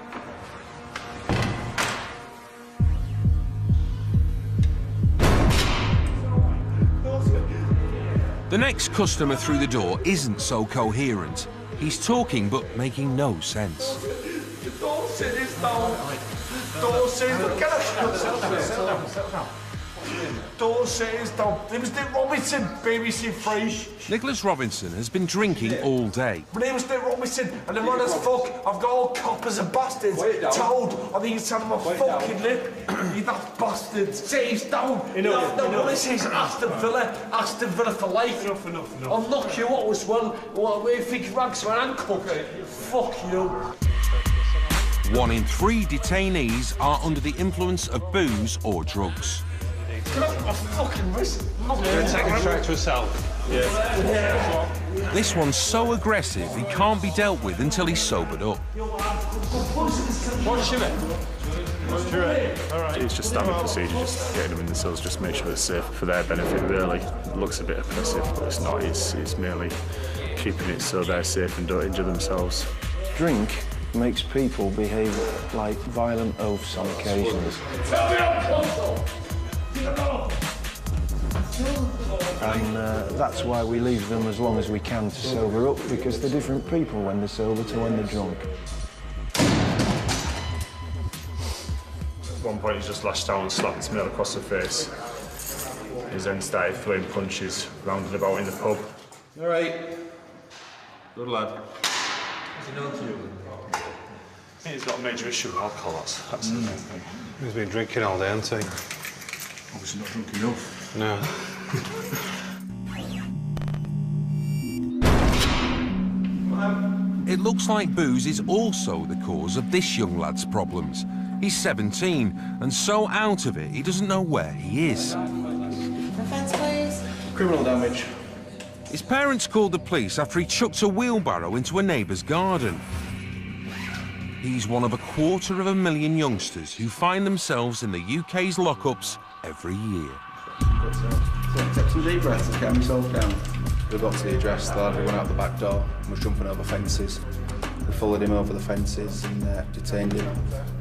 The next customer through the door isn't so coherent. He's talking but making no sense. sit this down. Don't sit down. Get up. Settle down. Don't sit this down. It was Dick Robinson, BBC Three. Nicholas Robinson has been drinking all day. My name was Dick Robinson, and the man as fuck, I've got all coppers and bastards told. I think it's on my fucking lip. You daft bastard. Sit this down. What this is, Aston Villa for life. Enough. I'll knock you out as well. What, where you think you ranks my ankle? Fuck you. 1 in 3 detainees are under the influence of booze or drugs. Can I put my fucking wrist? Take him straight to a cell. Yeah. This one's so aggressive he can't be dealt with until he's sobered up. What's your It's just standard procedure, just getting them in the cells, just make sure it's safe for their benefit, really. It looks a bit oppressive, but it's not. It's merely keeping it so they're safe and don't injure themselves. Drink makes people behave like violent oafs on occasions. And that's why we leave them as long as we can to sober up, because they're different people when they're sober to when they're drunk. At one point he just lashed out and slapped Smil across the face. He then started throwing punches round and about in the pub. All right. Good lad. What's he done to you? I think he's got a major issue with alcohol, that's the main thing. He's been drinking all day, hasn't he? Obviously not drunk enough. No. It looks like booze is also the cause of this young lad's problems. He's 17 and so out of it he doesn't know where he is. Offence, please. Criminal damage. His parents called the police after he chucked a wheelbarrow into a neighbour's garden. He's one of 250,000 youngsters who find themselves in the UK's lockups every year. Take some deep breaths and calm yourself down. We got to the address, the lad went out the back door and was jumping over fences. We followed him over the fences and detained him.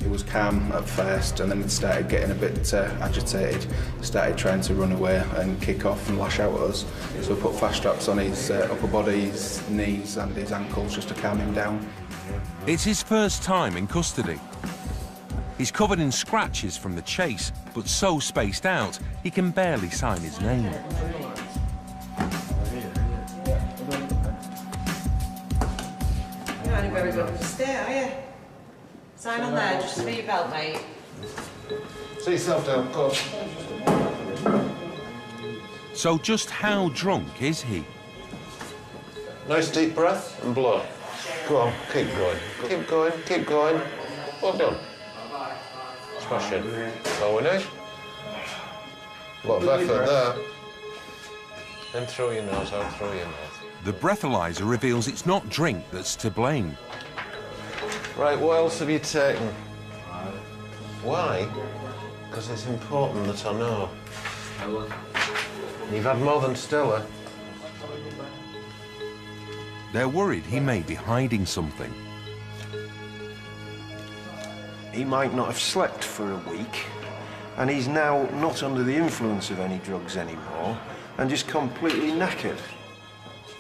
He was calm at first and then he started getting a bit agitated, started trying to run away and kick off and lash out at us. So we put fast straps on his upper body, his knees and his ankles just to calm him down. It's his first time in custody. He's covered in scratches from the chase, but so spaced out he can barely sign his name. You're only very good to stay, are you? Sign on there, just for your belt, mate. Sit yourself down, go on. So just how drunk is he? Nice deep breath and blow. Go on, keep going. Keep going, keep going. Well done. Smashing. So we need. A lot of effort there. In through your nose, out through your mouth. The breathalyzer reveals it's not drink that's to blame. Right, what else have you taken? Why? Because it's important that I know. You've had more than Stella. They're worried he may be hiding something. He might not have slept for a week, and he's now not under the influence of any drugs anymore, and just completely knackered.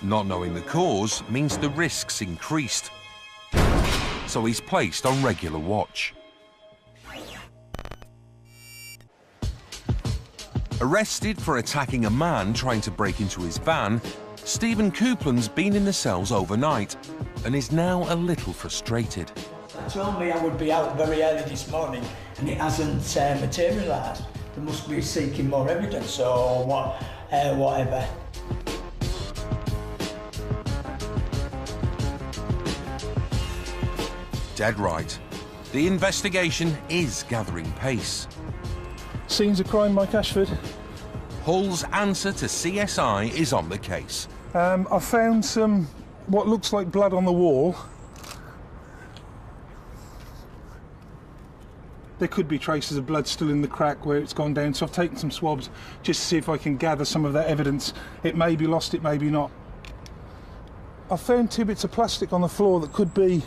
Not knowing the cause means the risks increased. So he's placed on regular watch. Arrested for attacking a man trying to break into his van, Stephen Coupland's been in the cells overnight and is now a little frustrated. They told me I would be out very early this morning and it hasn't materialised. They must be seeking more evidence or whatever. Dead right. The investigation is gathering pace. Scenes of crime, Mike Ashford. Hull's answer to CSI is on the case. I found some, what looks like blood on the wall. There could be traces of blood still in the crack where it's gone down, so I've taken some swabs just to see if I can gather some of that evidence. It may be lost, it may be not. I found 2 bits of plastic on the floor that could be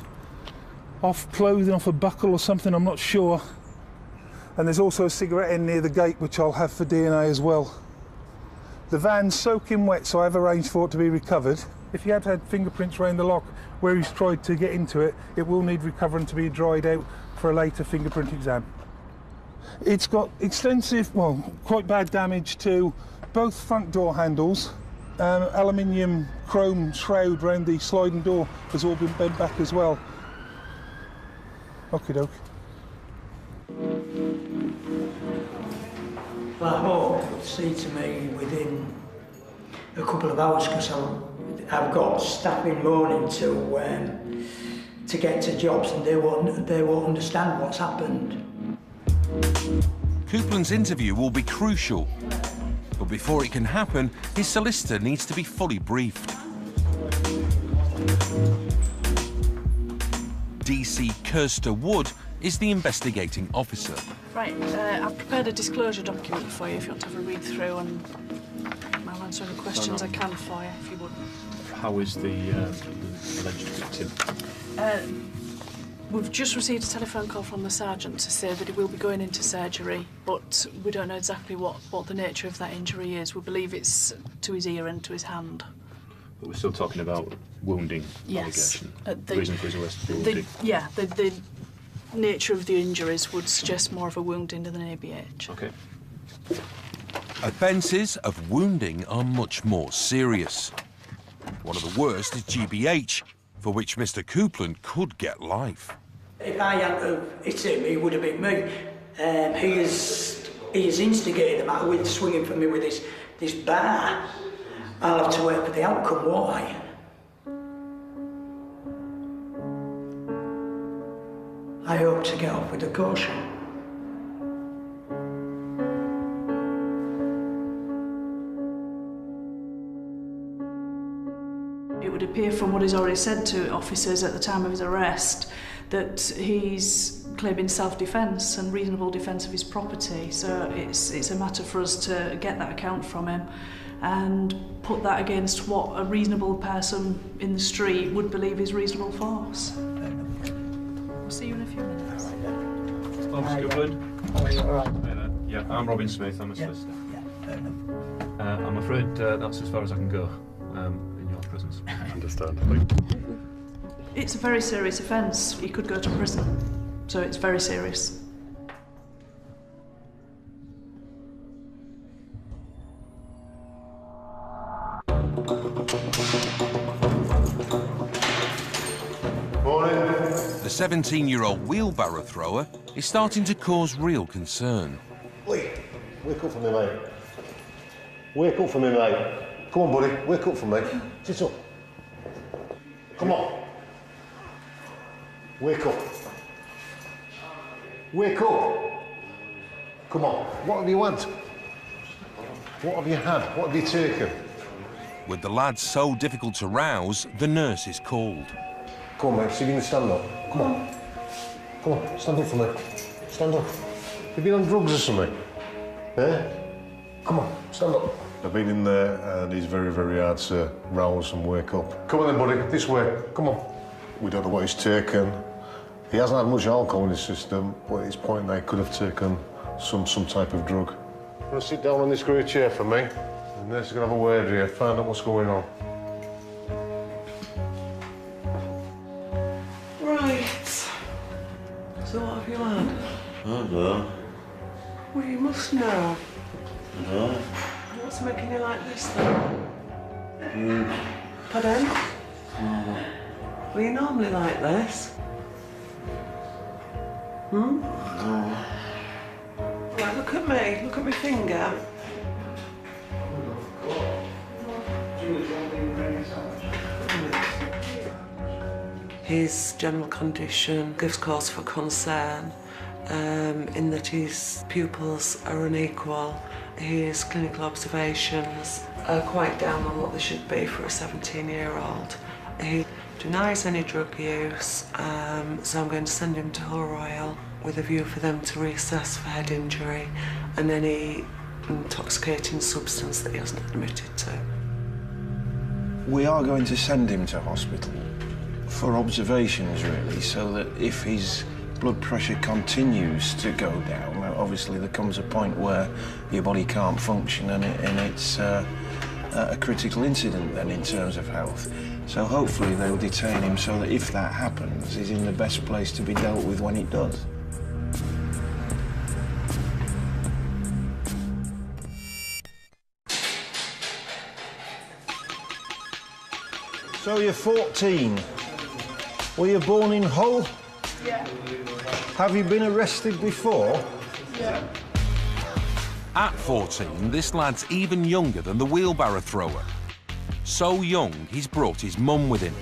off clothing, off a buckle or something, I'm not sure. And there's also a cigarette end near the gate which I'll have for DNA as well. The van's soaking wet, so I've arranged for it to be recovered. If he had had fingerprints around the lock where he's tried to get into it, it will need recovering to be dried out for a later fingerprint exam. It's got extensive, well, quite bad damage to both front door handles. Aluminium chrome shroud around the sliding door has all been bent back as well. Okie doke. Well, I hope you'll see to me within a couple of hours, because I've got staff in mourning to get to jobs, and they won't understand what's happened. Coupland's interview will be crucial, but before it can happen, his solicitor needs to be fully briefed. DC Kirsta Wood is the investigating officer. Right, I've prepared a disclosure document for you if you want to have a read through, and I'll answer any questions I can for you, if you wouldn't. How is the alleged victim? We've just received a telephone call from the sergeant to say that he will be going into surgery, but we don't know exactly what the nature of that injury is. We believe it's to his ear and to his hand. But we're still talking about wounding Yes. allegation. The reason for his arrest for wounding. The nature of the injuries would suggest more of a wounding than an ABH. Okay. Offences of wounding are much more serious. One of the worst is GBH, for which Mr. Coupland could get life. If I hadn't hit him, he would have hit me. He has instigated the matter with swinging for me with this bar. I'll have to wait for the outcome, won't I? I hope to get off with a caution. It would appear from what he's already said to officers at the time of his arrest that he's claiming self-defence and reasonable defence of his property. So it's a matter for us to get that account from him and put that against what a reasonable person in the street would believe is reasonable force. We'll see you in a few minutes. Mr. Coupland. All right. Yeah, I'm Robin Smith. I'm a solicitor. I'm afraid that's as far as I can go in your presence. Understand. It's a very serious offence. He could go to prison, so it's very serious. The 17-year-old wheelbarrow thrower is starting to cause real concern. Lee, wake up for me, mate. Wake up for me, mate. Come on, buddy, wake up for me. Sit up. Come on. Wake up. Wake up. Come on. What have you had? What have you had? What have you taken? With the lad so difficult to rouse, the nurse is called. Come on, mate, see if you can stand up. Come on. Come on, stand up for me. Stand up. Have you been on drugs or something? Eh? Come on, stand up. I've been in there and he's very, very hard to rouse and wake up. Come on then, buddy, this way. Come on. We don't know what he's taken. He hasn't had much alcohol in his system, but at his point they could have taken some type of drug. I'm gonna sit down on this grey chair for me. The nurse is gonna have a word here, find out what's going on. Right. So what have you had? I don't know. Well, you must know. I don't know. What's making you like this, then? Pardon? Oh. Were you normally like this? No. Right, look at me. Look at my finger. His general condition gives cause for concern in that his pupils are unequal. His clinical observations are quite down on what they should be for a 17-year-old. He denies any drug use, so I'm going to send him to Hull Royal with a view for them to reassess for head injury and any intoxicating substance that he hasn't admitted to. We are going to send him to hospital for observations, really, so that if his blood pressure continues to go down, obviously there comes a point where your body can't function and it's a critical incident then in terms of health. So hopefully they'll detain him so that if that happens, he's in the best place to be dealt with when it does. So you're 14. Were you born in Hull? Yeah. Have you been arrested before? Yeah. At 14, this lad's even younger than the wheelbarrow thrower. So young, he's brought his mum with him.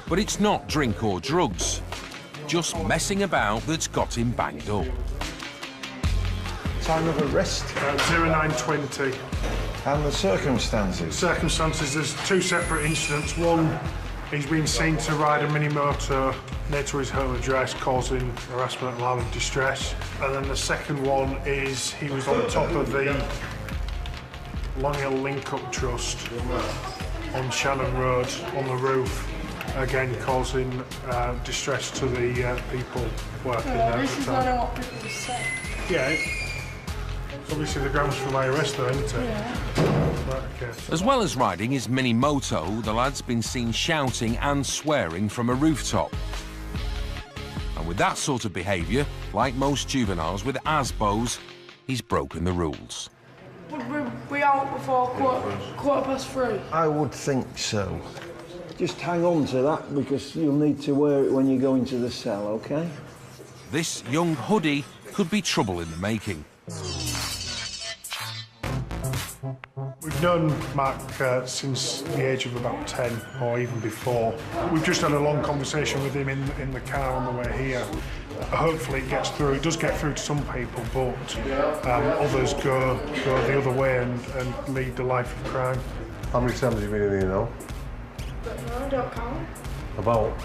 But it's not drink or drugs, just messing about that's got him banged up. Time of arrest? 0920. And the circumstances? Circumstances, there's two separate incidents. One, he's been seen to ride a mini motor near to his home address, causing harassment and alarming distress. And then the second one is he was on top of the Long Hill Link-Up Trust on Shannon Road on the roof, again causing distress to the people working there at the time. What people say. Yeah, it's obviously the grounds for my arrest though, isn't it? Yeah. Right, okay. As well as riding his mini moto, the lad's been seen shouting and swearing from a rooftop. And with that sort of behaviour, like most juveniles with ASBOs, he's broken the rules. Would we out before quarter-past 3? I would think so. Just hang on to that because you'll need to wear it when you go into the cell, OK? This young hoodie could be trouble in the making. We've known Mark since the age of about 10 or even before. We've just had a long conversation with him in the car on the way here. Hopefully it gets through. It does get through to some people, but others go the other way and lead the life of crime. How many times have you been in here now? I don't count. About?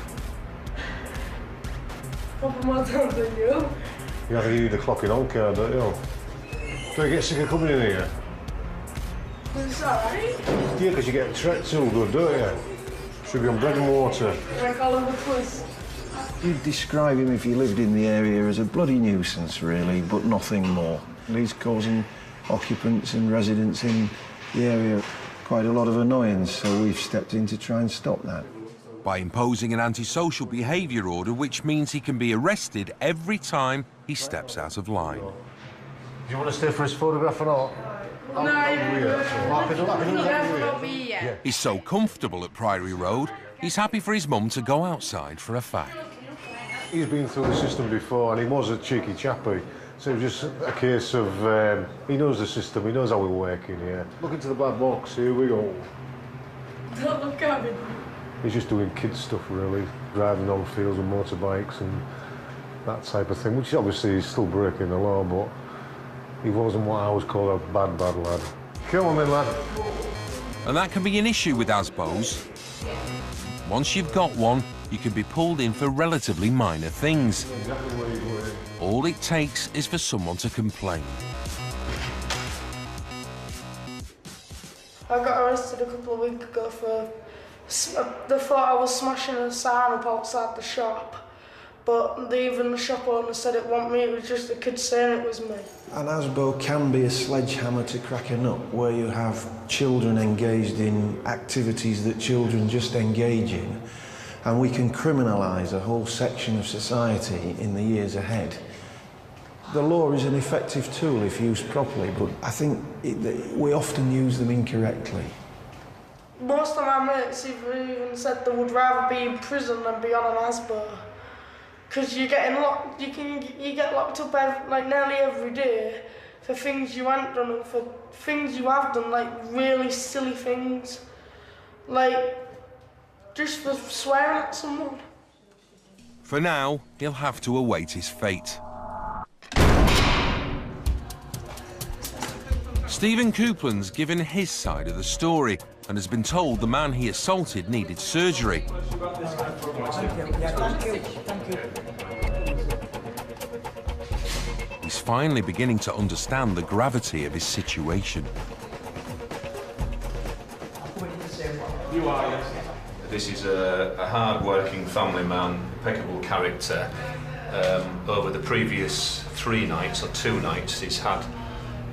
Probably more times than you. You have to use the clocking on card, don't you? Do you get sick of coming in here? It's alright. Yeah, because you get treated too good, don't you? Should be on bread and water. Like all over the place. You'd describe him if you lived in the area as a bloody nuisance, really, but nothing more. He's causing occupants and residents in the area quite a lot of annoyance, so we've stepped in to try and stop that. By imposing an antisocial behaviour order, which means he can be arrested every time he steps out of line. Do you want to stay for his photograph or not? No, He's so comfortable at Priory Road, he's happy for his mum to go outside for a fag. He's been through the system before and he was a cheeky chappy. So it was just a case of, he knows the system, he knows how we work in here. Look into the black box, here we go. Don't look at me. He's just doing kids stuff really, driving on fields with motorbikes and that type of thing, which obviously is still breaking the law, but he wasn't what I would call a bad lad. Come on then, lad. And that can be an issue with ASBOs. Once you've got one, you can be pulled in for relatively minor things. All it takes is for someone to complain. I got arrested a couple of weeks ago for... They thought I was smashing a sign up outside the shop, but even the shop owner said it wasn't me, it was just the kid saying it was me. An ASBO can be a sledgehammer to crack a nut, where you have children engaged in activities that children just engage in, and we can criminalise a whole section of society in the years ahead. The law is an effective tool if used properly, but I think we often use them incorrectly. Most of my mates even said they would rather be in prison than be on an ASBO. Because you're getting locked, you get locked up like nearly every day for things you haven't done and for things you have done, like really silly things. Like, just for swearing at someone. For now, he'll have to await his fate. Stephen Coupland's given his side of the story and has been told the man he assaulted needed surgery. He's finally beginning to understand the gravity of his situation. This is a hard-working family man, impeccable character. Over the previous 3 nights, or 2 nights, he's had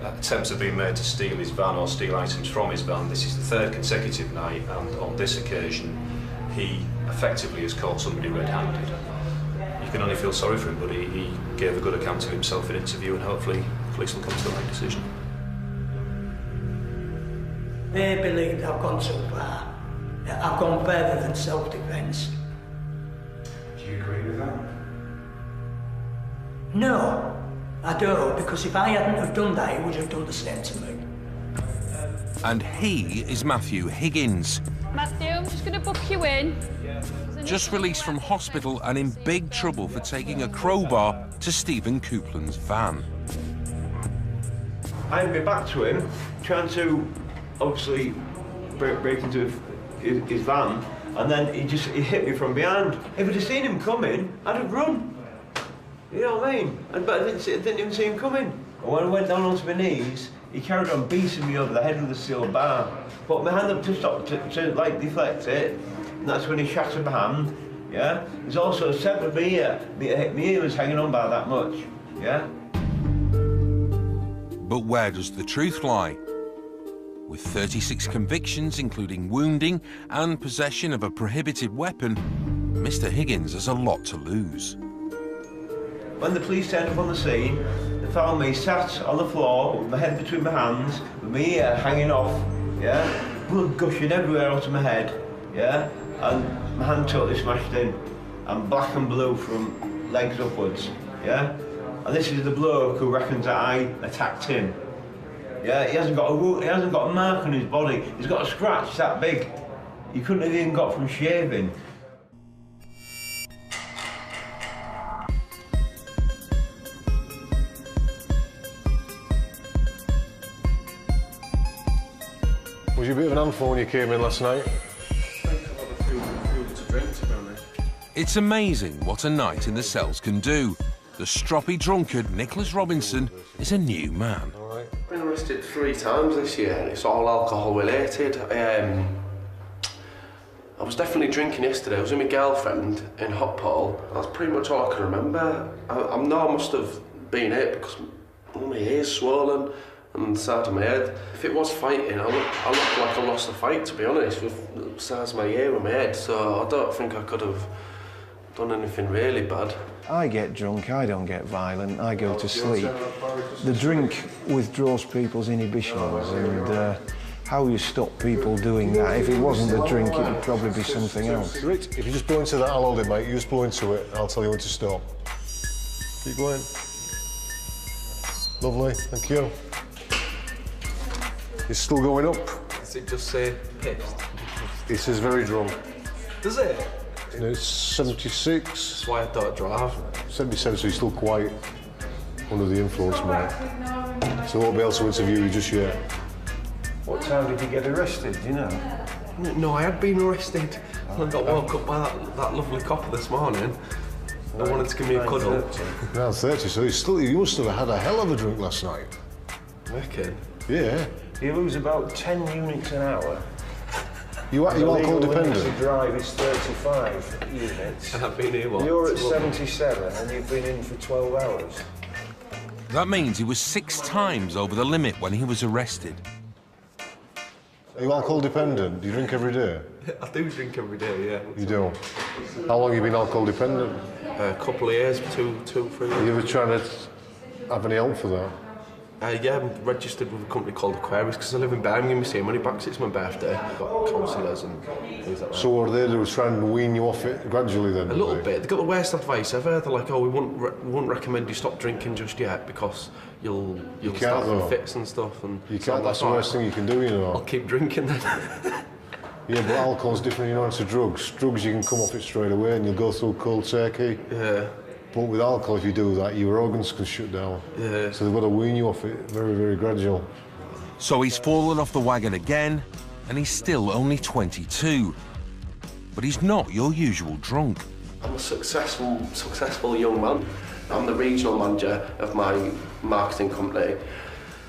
Attempts have been made to steal his van or steal items from his van. This is the third consecutive night, and on this occasion, he effectively has caught somebody red-handed. You can only feel sorry for him, but he gave a good account of himself in interview, and hopefully police will come to the right decision. They believe I've gone too far. I've gone further than self-defence. Do you agree with that? No, I don't, because if I hadn't have done that, he would have done the same to me. And he is Matthew Higgins. Matthew, I'm just going to book you in. Just released from hospital and in big trouble for taking a crowbar to Stephen Coupland's van. I had my back to him, trying to obviously break into his van, and then he hit me from behind. If I'd have seen him coming, I'd have run. You know what I mean? But I didn't even see him coming. And when I went down onto my knees, he carried on beating me over the head with the steel bar. Put my hand up to stop, to like deflect it, and that's when he shattered my hand, yeah? There's also severed my ear. My ear was hanging on by that much, yeah? But where does the truth lie? With 36 convictions, including wounding and possession of a prohibited weapon, Mr. Higgins has a lot to lose. When the police turned up on the scene, they found me sat on the floor with my head between my hands, with my ear hanging off, yeah? Blood gushing everywhere out of my head, yeah? And my hand totally smashed in. I'm black and blue from legs upwards, yeah? And this is the bloke who reckons that I attacked him. Yeah, he hasn't got a mark on his body. He's got a scratch that big. He couldn't have even got from shaving. Was you a bit of an handful when you came in last night? It's amazing what a night in the cells can do. The stroppy drunkard Nicholas Robinson is a new man. I've been arrested 3 times this year, and it's all alcohol related. I was definitely drinking yesterday. I was with my girlfriend in Hotpole. That's pretty much all I can remember. I know I must have been it because my ear's swollen and the side of my head. If it was fighting, I look like I lost the fight, to be honest, with the size of my ear and my head, so I don't think I could have done anything really bad. I get drunk, I don't get violent, I go to sleep. The drink withdraws people's inhibitions, and how you stop people doing that, if it wasn't the drink, it would probably be something else. Rich, if you just blow into that, I'll hold it, mate. You just blow into it, and I'll tell you when to stop. Keep going. Lovely, thank you. It's still going up. Does it just say pissed? It says very drunk. Does it? No, it's 76. That's why I don't drive. 77, so he's still quite under the influence, mate. So I won't be able to interview you just yet. What time did you get arrested, do you know? No, I had been arrested. I got woke up by that lovely copper this morning. I wanted to give me a cuddle. 9:30, so you must have had a hell of a drink last night. Reckon? Yeah. You lose about 10 units an hour. You alcohol dependent? The drive is 35 units. And I've been here, what? You're at 77 and you've been in for 12 hours. That means he was 6 times over the limit when he was arrested. Are you alcohol dependent? Do you drink every day? I do drink every day, yeah. You do? How long have you been alcohol dependent? A couple of years, 2, 3 years. Are you ever trying to have any help for that? Yeah, I'm registered with a company called Aquarius because I live in Birmingham, you see, money back, it's my birthday. I've got counsellors and things like that. So are they trying to wean you off it gradually then? A little bit. They've got the worst advice ever. They're like, oh, we wouldn't recommend you stop drinking just yet because you'll start having fits and stuff. And you can't, that's the worst thing you can do, you know. I'll keep drinking then. Yeah, but alcohol's different, you know, to drugs. Drugs, you can come off it straight away and you'll go through cold turkey. Yeah. But with alcohol, if you do that, your organs can shut down. Yeah. So they've got to wean you off it very, very gradual. So he's fallen off the wagon again, and he's still only 22. But he's not your usual drunk. I'm a successful young man. I'm the regional manager of my marketing company.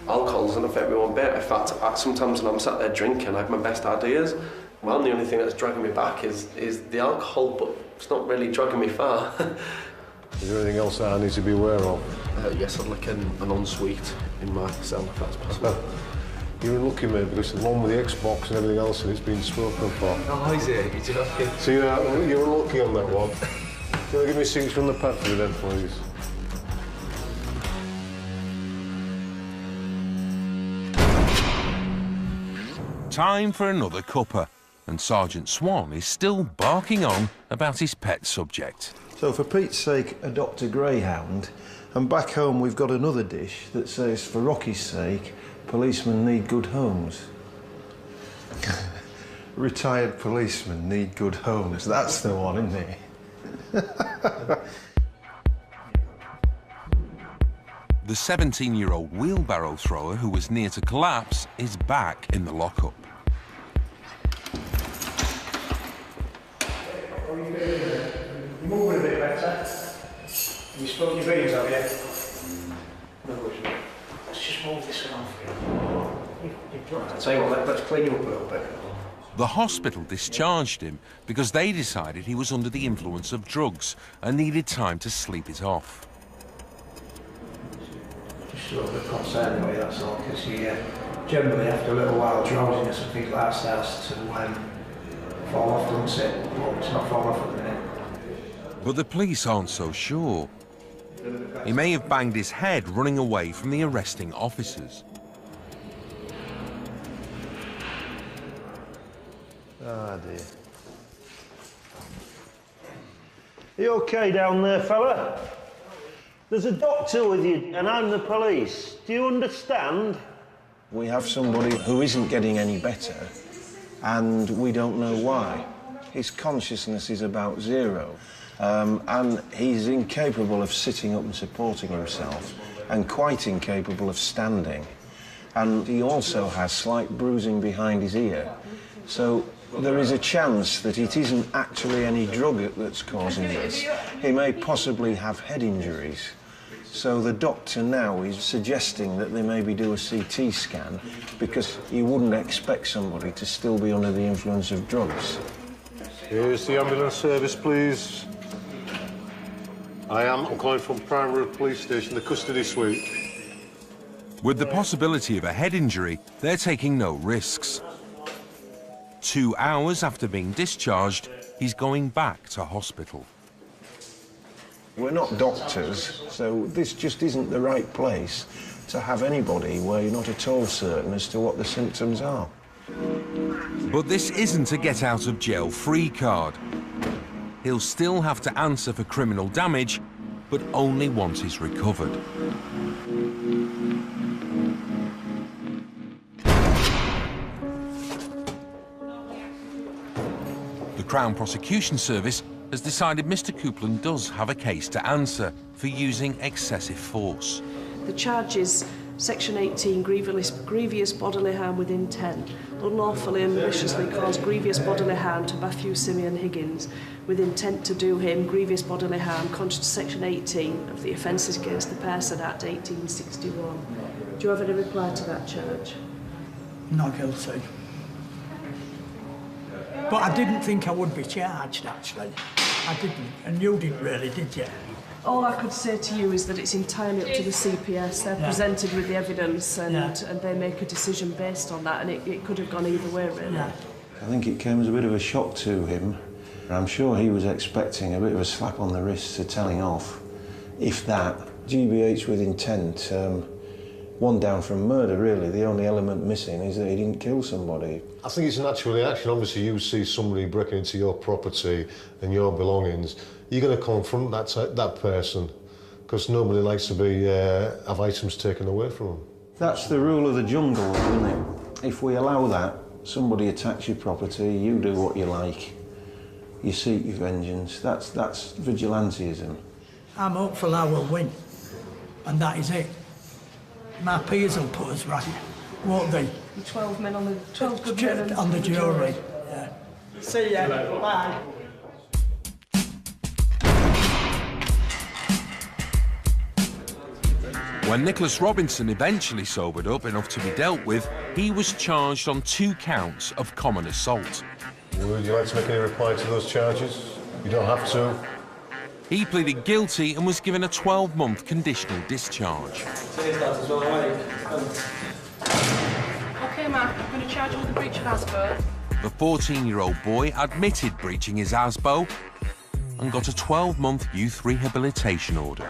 Alcohol doesn't affect me one bit. In fact, sometimes when I'm sat there drinking, I have my best ideas. Well, the only thing that's dragging me back is the alcohol, but it's not really dragging me far. Is there anything else that I need to be aware of? Yes, I'd like an ensuite in my cell, if that's possible. You're unlucky, mate, because the one with the Xbox and everything else and it's been spoken for. Oh, is it? You're joking. So you're unlucky on that one. Can you give me seats from the pack for me then, please? Time for another cuppa, and Sergeant Swan is still barking on about his pet subject. So for Pete's sake, adopt a greyhound, and back home we've got another dish that says, for Rocky's sake, policemen need good homes. Retired policemen need good homes. That's the one, isn't it? The 17-year-old wheelbarrow thrower who was near to collapse is back in the lockup. You're moving a bit better. You spoke your beans, have you? No, let's just move this one off. I'll tell you what, let's clean you up a little bit. The hospital discharged him because they decided he was under the influence of drugs and needed time to sleep it off. Just a little bit concerned about you, that's all, because you generally, after a little while, drowsiness and things like that starts to fall off, doesn't it? Well, it's not fall off at the minute. But the police aren't so sure. He may have banged his head running away from the arresting officers. Ah, dear. You okay down there, fella? There's a doctor with you, and I'm the police. Do you understand? We have somebody who isn't getting any better, and we don't know why. His consciousness is about zero, and he's incapable of sitting up and supporting himself, and quite incapable of standing. And he also has slight bruising behind his ear. So there is a chance that it isn't actually any drug that's causing this. He may possibly have head injuries. So the doctor now is suggesting that they maybe do a CT scan because you wouldn't expect somebody to still be under the influence of drugs. Here's the ambulance service, please. I'm calling from Primary Police Station, the custody suite. With the possibility of a head injury, they're taking no risks. 2 hours after being discharged, he's going back to hospital. We're not doctors, so this just isn't the right place to have anybody where you're not at all certain as to what the symptoms are. But this isn't a get-out-of-jail-free card. He'll still have to answer for criminal damage, but only once he's recovered. The Crown Prosecution Service has decided Mr. Coupland does have a case to answer for using excessive force. The charge is Section 18, grievous bodily harm with intent. Unlawfully and maliciously cause grievous bodily harm to Matthew Simeon Higgins with intent to do him grievous bodily harm contrary to Section 18 of the Offences Against the Person Act 1861. Do you have any reply to that charge? Not guilty. But I didn't think I would be charged, actually. I didn't. And you didn't really, did you? All I could say to you is that it's entirely up to the CPS. They're presented with the evidence and they make a decision based on that, and it could have gone either way, really. I think it came as a bit of a shock to him. I'm sure he was expecting a bit of a slap on the wrist to telling off. If that, GBH with intent, one down from murder, really. The only element missing is that he didn't kill somebody. I think it's an actual reaction. Obviously, you see somebody breaking into your property and your belongings, you're going to confront that person because nobody likes to be have items taken away from them. That's the rule of the jungle, isn't it? If we allow that, somebody attacks your property, you do what you like. You seek your vengeance. That's vigilantism. I'm hopeful I will win, and that is it. My peers will put us right, won't they? The 12 men on the 12 good men on the jury. Yeah. See ya. Bye. When Nicholas Robinson eventually sobered up enough to be dealt with, he was charged on 2 counts of common assault. Would you like to make any reply to those charges? You don't have to. He pleaded guilty and was given a 12-month conditional discharge. Okay, Mark, I'm going to charge you with a breach of ASBO. The 14-year-old boy admitted breaching his ASBO and got a 12-month youth rehabilitation order.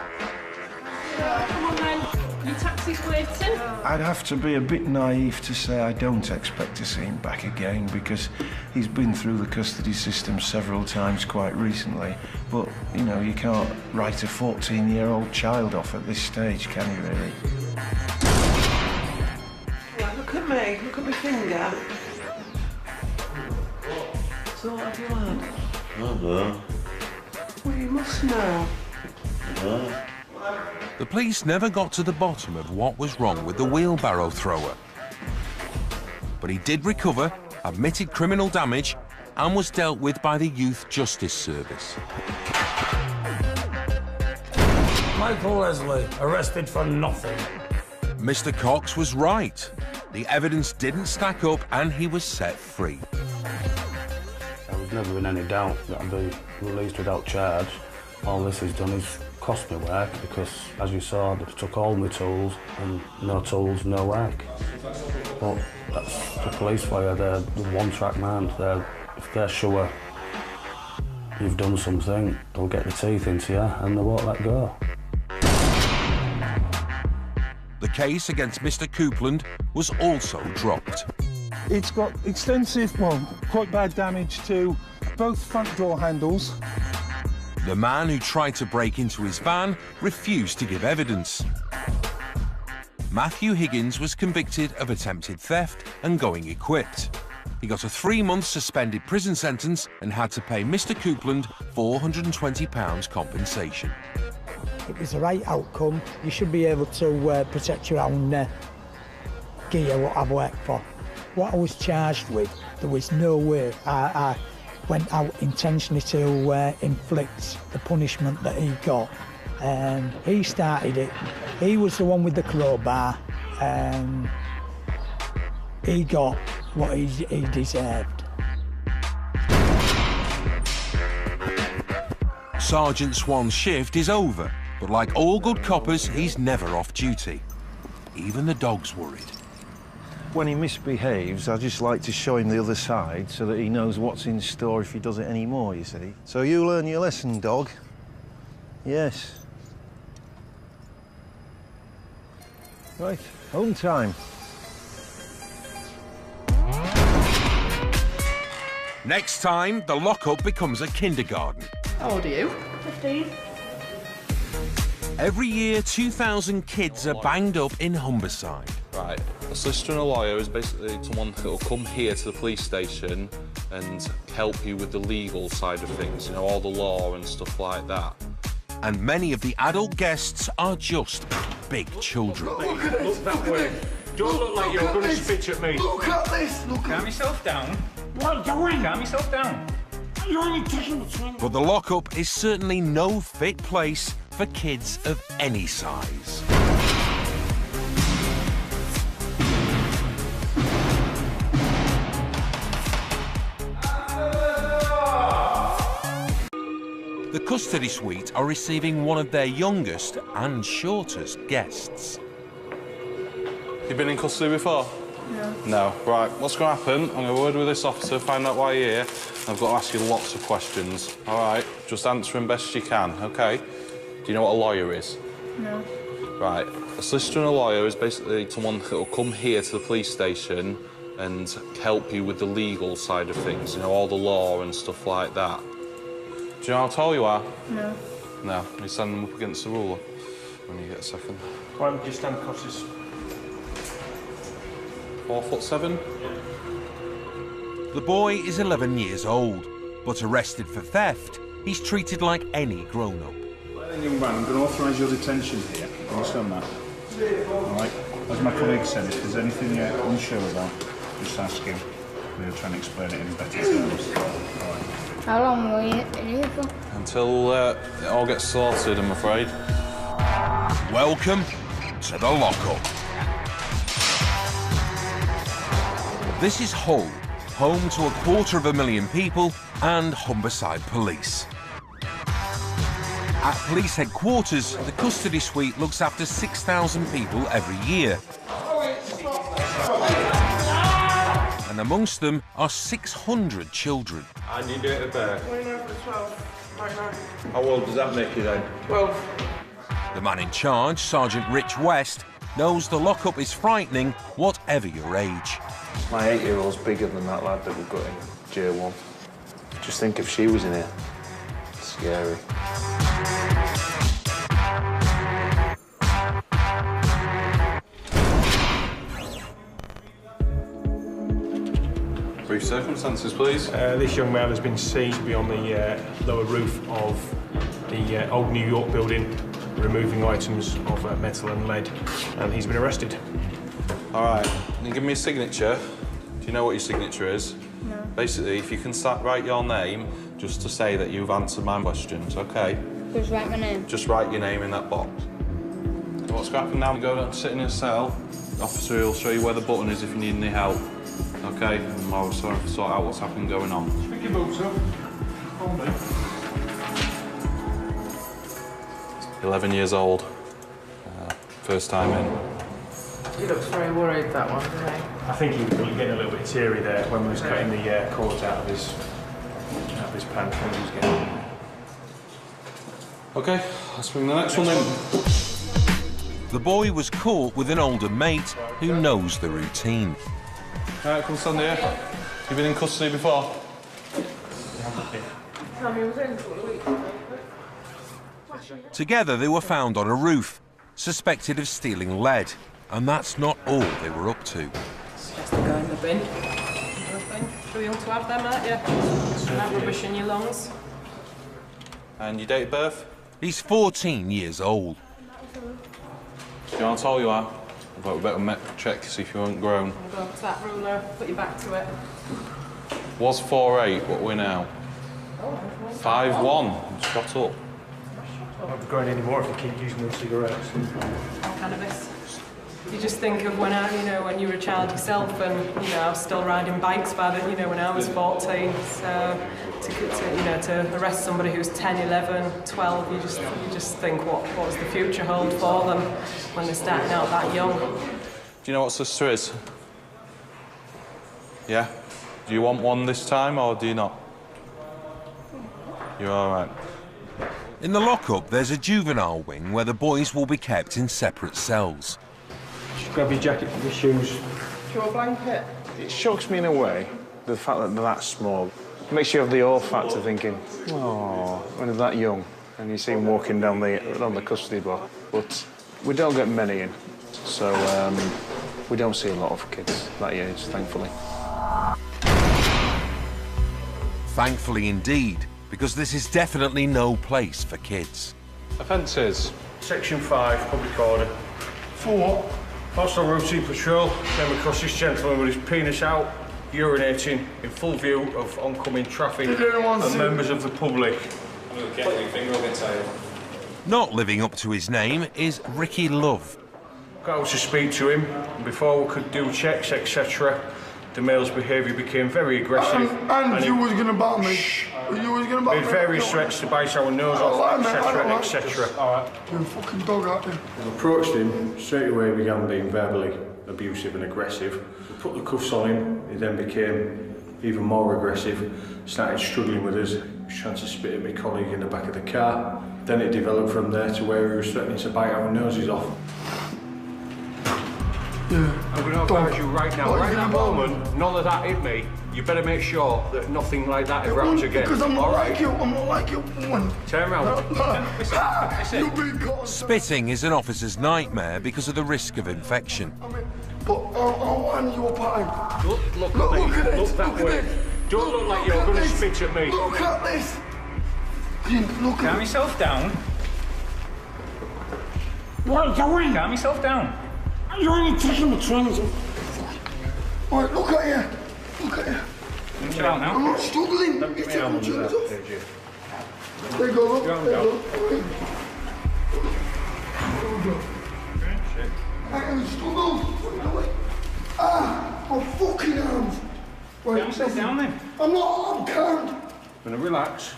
Come on then, your taxi's waiting. I'd have to be a bit naive to say I don't expect to see him back again because he's been through the custody system several times quite recently. But, you know, you can't write a 14-year-old child off at this stage, can you, really? Yeah, look at me, look at my finger. So what have you had? I know. Well, you must know. No. The police never got to the bottom of what was wrong with the wheelbarrow thrower. But he did recover, admitted criminal damage, and was dealt with by the Youth Justice Service. Michael Leslie, arrested for nothing. Mr. Cox was right. The evidence didn't stack up and he was set free. There was never in any doubt that I'd be released without charge. All this has done is cost me work because, as you saw, they took all my tools and no tools, no work. But that's the police for you. They're the one-track mind. If they're sure you've done something, they'll get the teeth into you and they won't let go. The case against Mr. Coupland was also dropped. It's got extensive, well, quite bad damage to both front door handles. The man who tried to break into his van refused to give evidence. Matthew Higgins was convicted of attempted theft and going equipped. He got a 3-month suspended prison sentence and had to pay Mr. Coupland £420 compensation. It was the right outcome. You should be able to protect your own gear, what I've worked for. What I was charged with, there was no way I went out intentionally to inflict the punishment that he got. He started it. He was the one with the crowbar. He got what he deserved. Sergeant Swan's shift is over, but like all good coppers, he's never off duty. Even the dog's worried. When he misbehaves, I just like to show him the other side so that he knows what's in store if he does it anymore, you see. So you learn your lesson, dog. Yes. Right, home time. Next time, the lockup becomes a kindergarten. How old are you? 15. Every year, 2,000 kids are banged up in Humberside. Right, a solicitor and a lawyer is basically someone that will come here to the police station and help you with the legal side of things, you know, all the law and stuff like that. And many of the adult guests are just big children. Look that way. Don't look like you're going to spit at me. Look at this. Look Calm yourself down. What are you doing? Calm yourself down. You're only taking the swing. But the lockup is certainly no fit place for kids of any size. The custody suite are receiving one of their youngest and shortest guests. You been in custody before? No. No. Right, what's going to happen, I'm going to word with this officer, find out why you're here. I've got to ask you lots of questions. All right, just answer them best you can, OK? Do you know what a lawyer is? No. Right, a solicitor and a lawyer is basically someone that will come here to the police station and help you with the legal side of things, you know, all the law and stuff like that. Do you know how tall you are? No. No, you stand them up against the ruler when you get a second. Why would you stand across this? 4'7"? The boy is 11 years old, but arrested for theft, he's treated like any grown-up. Young man, I'm going to authorise your detention here. Understand that? All right. As my colleague said, if there's anything you're unsure about, just ask him. We'll try and explain it in better terms. All right. How long will you be here for? Until it all gets sorted, I'm afraid. Welcome to the lockup. This is Hull, home to 250,000 people and Humberside Police. At police headquarters, the custody suite looks after 6,000 people every year. And amongst them are 600 children. And you date of birth? 12, right now. How old does that make you then? 12. The man in charge, Sergeant Rich West, knows the lockup is frightening, whatever your age. My 8-year-old's bigger than that lad that we've got in J1. Just think if she was in here. Scary. Brief circumstances, please. This young man has been seen to be on the lower roof of the old New York building, removing items of metal and lead, and he's been arrested. All right, can you give me a signature? Do you know what your signature is? No. Basically, if you can write your name, just to say that you've answered my questions, OK? Just write my name. Just write your name in that box. So what's going to happen now? You go down and sit in a cell. The officer will show you where the button is if you need any help. OK? And I'll sort out what's happening going on. Pick your boots up. Hold it. 11 years old. First time in. He looks very worried, that one, doesn't he? I think he was getting a little bit teary there when we was cutting the cords out of his pants when he was getting. OK, let's bring the next one in. The boy was caught with an older mate who knows the routine. All right, come stand here. You've been in custody before? Tommy was in for a week. Together they were found on a roof, suspected of stealing lead. And that's not all they were up to. Just to go in the bin. Too young to have them, aren't you? That rubbish in your lungs. And your date of birth? He's 14 years old. Do you know how tall you are? I thought we better check to see if you weren't grown. Go to that ruler, put your back to it. Was 4'8", what are we now? 5'1", just got up. I won't be growing anymore if you keep using those cigarettes. Cannabis. You just think of when when you were a child yourself, and I was still riding bikes by the, when I was 14. So to arrest somebody who's 10, 11, 12, you just think what does the future hold for them when they're starting out that young. Do you know what sister is? Yeah? Do you want one this time or do you not? You're all right. In the lockup, there's a juvenile wing where the boys will be kept in separate cells. Just grab your jacket and your shoes. Do you want a blanket? It shocks me in a way, the fact that they're that small. It makes you have the awe factor thinking, oh, when they're that young, and you see them walking down the custody block. But we don't get many in, so we don't see a lot of kids that age, thankfully. Thankfully indeed, because this is definitely no place for kids. Offences? Section 5, public order. For what? Hostile routine patrol, came across this gentleman with his penis out, urinating in full view of oncoming traffic and members of the public. Not living up to his name is Ricky Love. Got out to speak to him, and before we could do checks, etc., the male's behaviour became very aggressive. And you was gonna bat me. You was gonna bat me. Made various threats to bite our nose off, etc., etc. You're a fucking dog, aren't you? We approached him, straight away began being verbally abusive and aggressive. We put the cuffs on him, he then became even more aggressive, started struggling with us, he was trying to spit at my colleague in the back of the car. Then it developed from there to where he was threatening to bite our noses off. Yeah. I'm going to advise you right now, right that moment, none of that hit me. You better make sure that nothing like that ever happens again. Because I'm not like you, I'm not like you. Turn around. Listen. Spitting is an officer's nightmare because of the risk of infection. But I'll hand you a pint. Look at me. Look that way. Don't look like you're going to spit at me. Look at this. Calm yourself down. What are you doing? Calm yourself down. You're only taking the trains. All right, look at you. Look at you. Chill out now. I'm not struggling. You're taking the trains off. There you go, look. There you go. I can struggle. What are you doing? My fucking arms. Calm yourself down then. I'm not, I'm calm. I'm going to relax.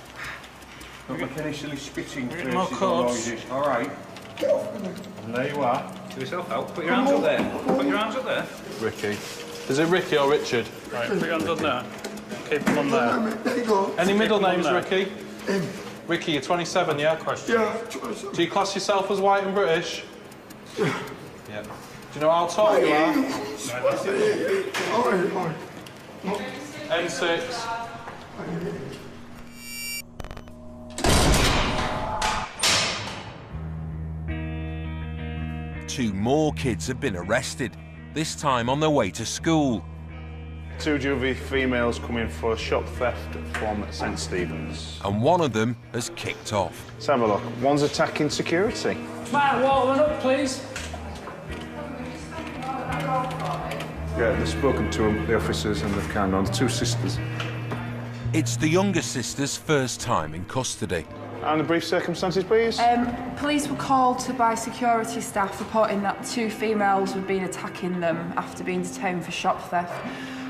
Don't make any silly spitting faces more or cords. noises. All right. And there you are. Do yourself out. Put your hands up there. Put your hands up there. Ricky. Is it Ricky or Richard? Right, put your hands on there. Keep them on there. There you go. Any middle names, there. Ricky? Ricky, you're 27, yeah? Yeah, 27. Do you class yourself as white and British? Yeah. Do you know how tall you are? All right. N6. Two more kids have been arrested, this time on their way to school. Two juvie females coming for shop theft from St Stephen's. And one of them has kicked off. Let's have a look. One's attacking security. Matt, Waterman up, please. Yeah, they've spoken to them, the officers, and they've calmed down. The two sisters. It's the younger sister's first time in custody. And the brief circumstances, please. Police were called by security staff reporting that two females had been attacking them after being detained for shop theft.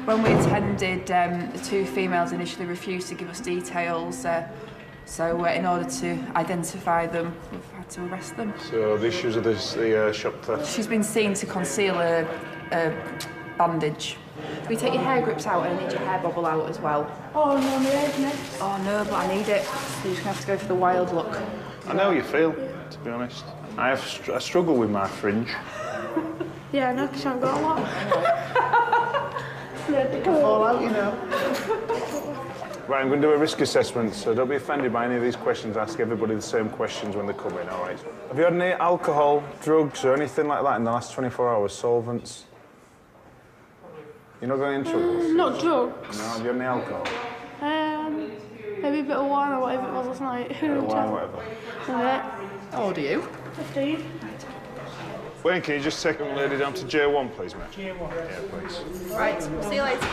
When we attended, the two females initially refused to give us details, so in order to identify them, we've had to arrest them. So the issues of the shop theft. She's been seen to conceal a bandage. Can we take your hair grips out and I need your hair bobble out as well? Oh no, my hair's next. Oh no, but I need it. So you're just gonna have to go for the wild look. I know how you feel, to be honest. I struggle with my fringe. Yeah, I know, because I've got a lot. They can fall out, you know. Right, I'm going to do a risk assessment, so don't be offended by any of these questions. Ask everybody the same questions when they come in, all right? Have you had any alcohol, drugs, or anything like that in the last 24 hours? Solvents? You're not going in trouble? Not drugs. No, have you had any alcohol? Maybe a bit of wine or whatever it was last night. A bit of wine, whatever. How old are you? 15. Wayne, can you just take the lady down to J1, please, mate? J1. Yeah, please. Right, see you later.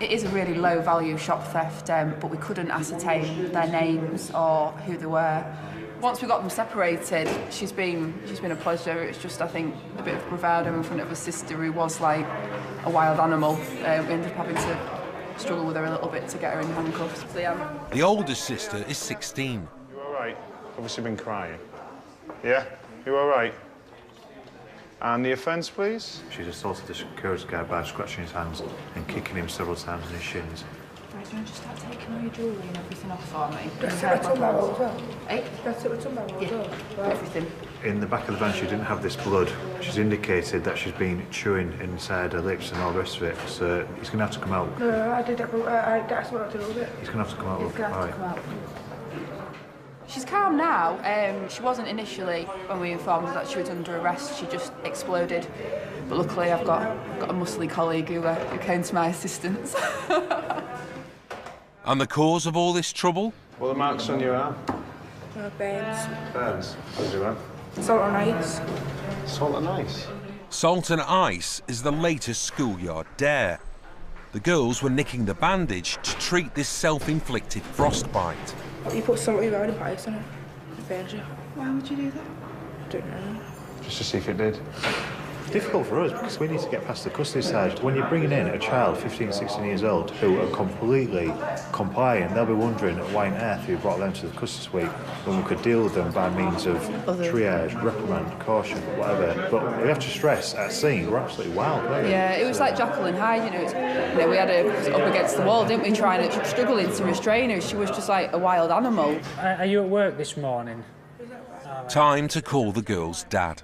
It is a really low-value shop theft, but we couldn't ascertain their names or who they were. Once we got them separated, she's been a pleasure. It's just, I think, a bit of bravado in front of her sister who was like a wild animal. We ended up having to struggle with her a little bit to get her in handcuffs. So, yeah. The oldest sister is 16. You all right? Obviously been crying. Yeah? You all right? And the offence, please? She's assaulted the security guard by scratching his hands and kicking him several times in his shins. Right, do you want to just start taking all your jewellery and everything off for me? That's it, we're talking about as well. Eh? That's it, we're talking about as well. Right. Everything. In the back of the van, she didn't have this blood. She's indicated that she's been chewing inside her lips and all the rest of it, so he's going to have to come out. No, I did that, that's what I did all day. He's going to have to come out. He's going to have to All come out. She's calm now. She wasn't initially when we informed her that she was under arrest. She just exploded. But luckily, I've got a muscly colleague who came to my assistance. And the cause of all this trouble? What are the marks on your arm? Burns. Burns. How's your arm? Salt and ice. Salt and ice? Salt and Ice is the latest schoolyard dare. The girls were nicking the bandage to treat this self-inflicted frostbite. You put salt in your own ice on it. It burns you. Why would you do that? I don't know. Just to see if it did. It's difficult for us because we need to get past the custody side. When you're bringing in a child, 15, 16 years old, who are completely compliant, they'll be wondering why on earth we brought them to the custody suite when we could deal with them by means of triage, reprimand, caution, whatever. But we have to stress, at scene, we're absolutely wild, weren't we? Yeah, it was like Jekyll and Hyde, we had her up against the wall, didn't we, struggling to restrain her. She was just like a wild animal. Are you at work this morning? Time to call the girl's dad.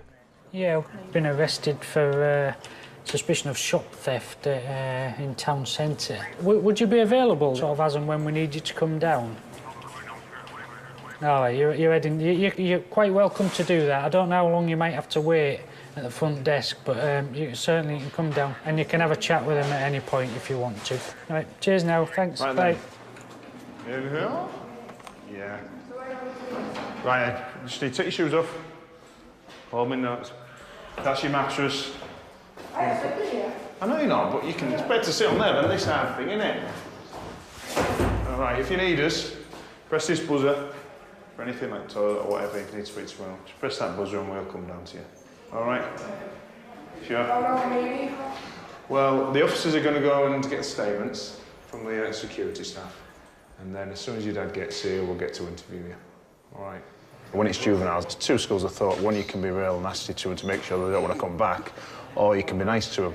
Yeah, I've been arrested for suspicion of shop theft in town centre. Would you be available sort of as and when we need you to come down? All right, you're heading. You're quite welcome to do that. I don't know how long you might have to wait at the front desk, but you certainly can come down and you can have a chat with them at any point if you want to. All right, cheers now. Thanks. Right, bye. Then. Inhale. Yeah. Right, Ed, just need to take your shoes off. Hold me notes. That's your mattress. I know you're not, but you can. It's better to sit on there than this hard thing, isn't it? All right, if you need us, press this buzzer for anything like toilet or whatever you need to speak to us. Just press that buzzer and we'll come down to you. All right? Sure? Well, the officers are going to go and get statements from the security staff. And then as soon as your dad gets here, we'll get to interview you. All right. When it's juveniles, there's two schools of thought. One, you can be real nasty to them to make sure they don't want to come back, or you can be nice to them.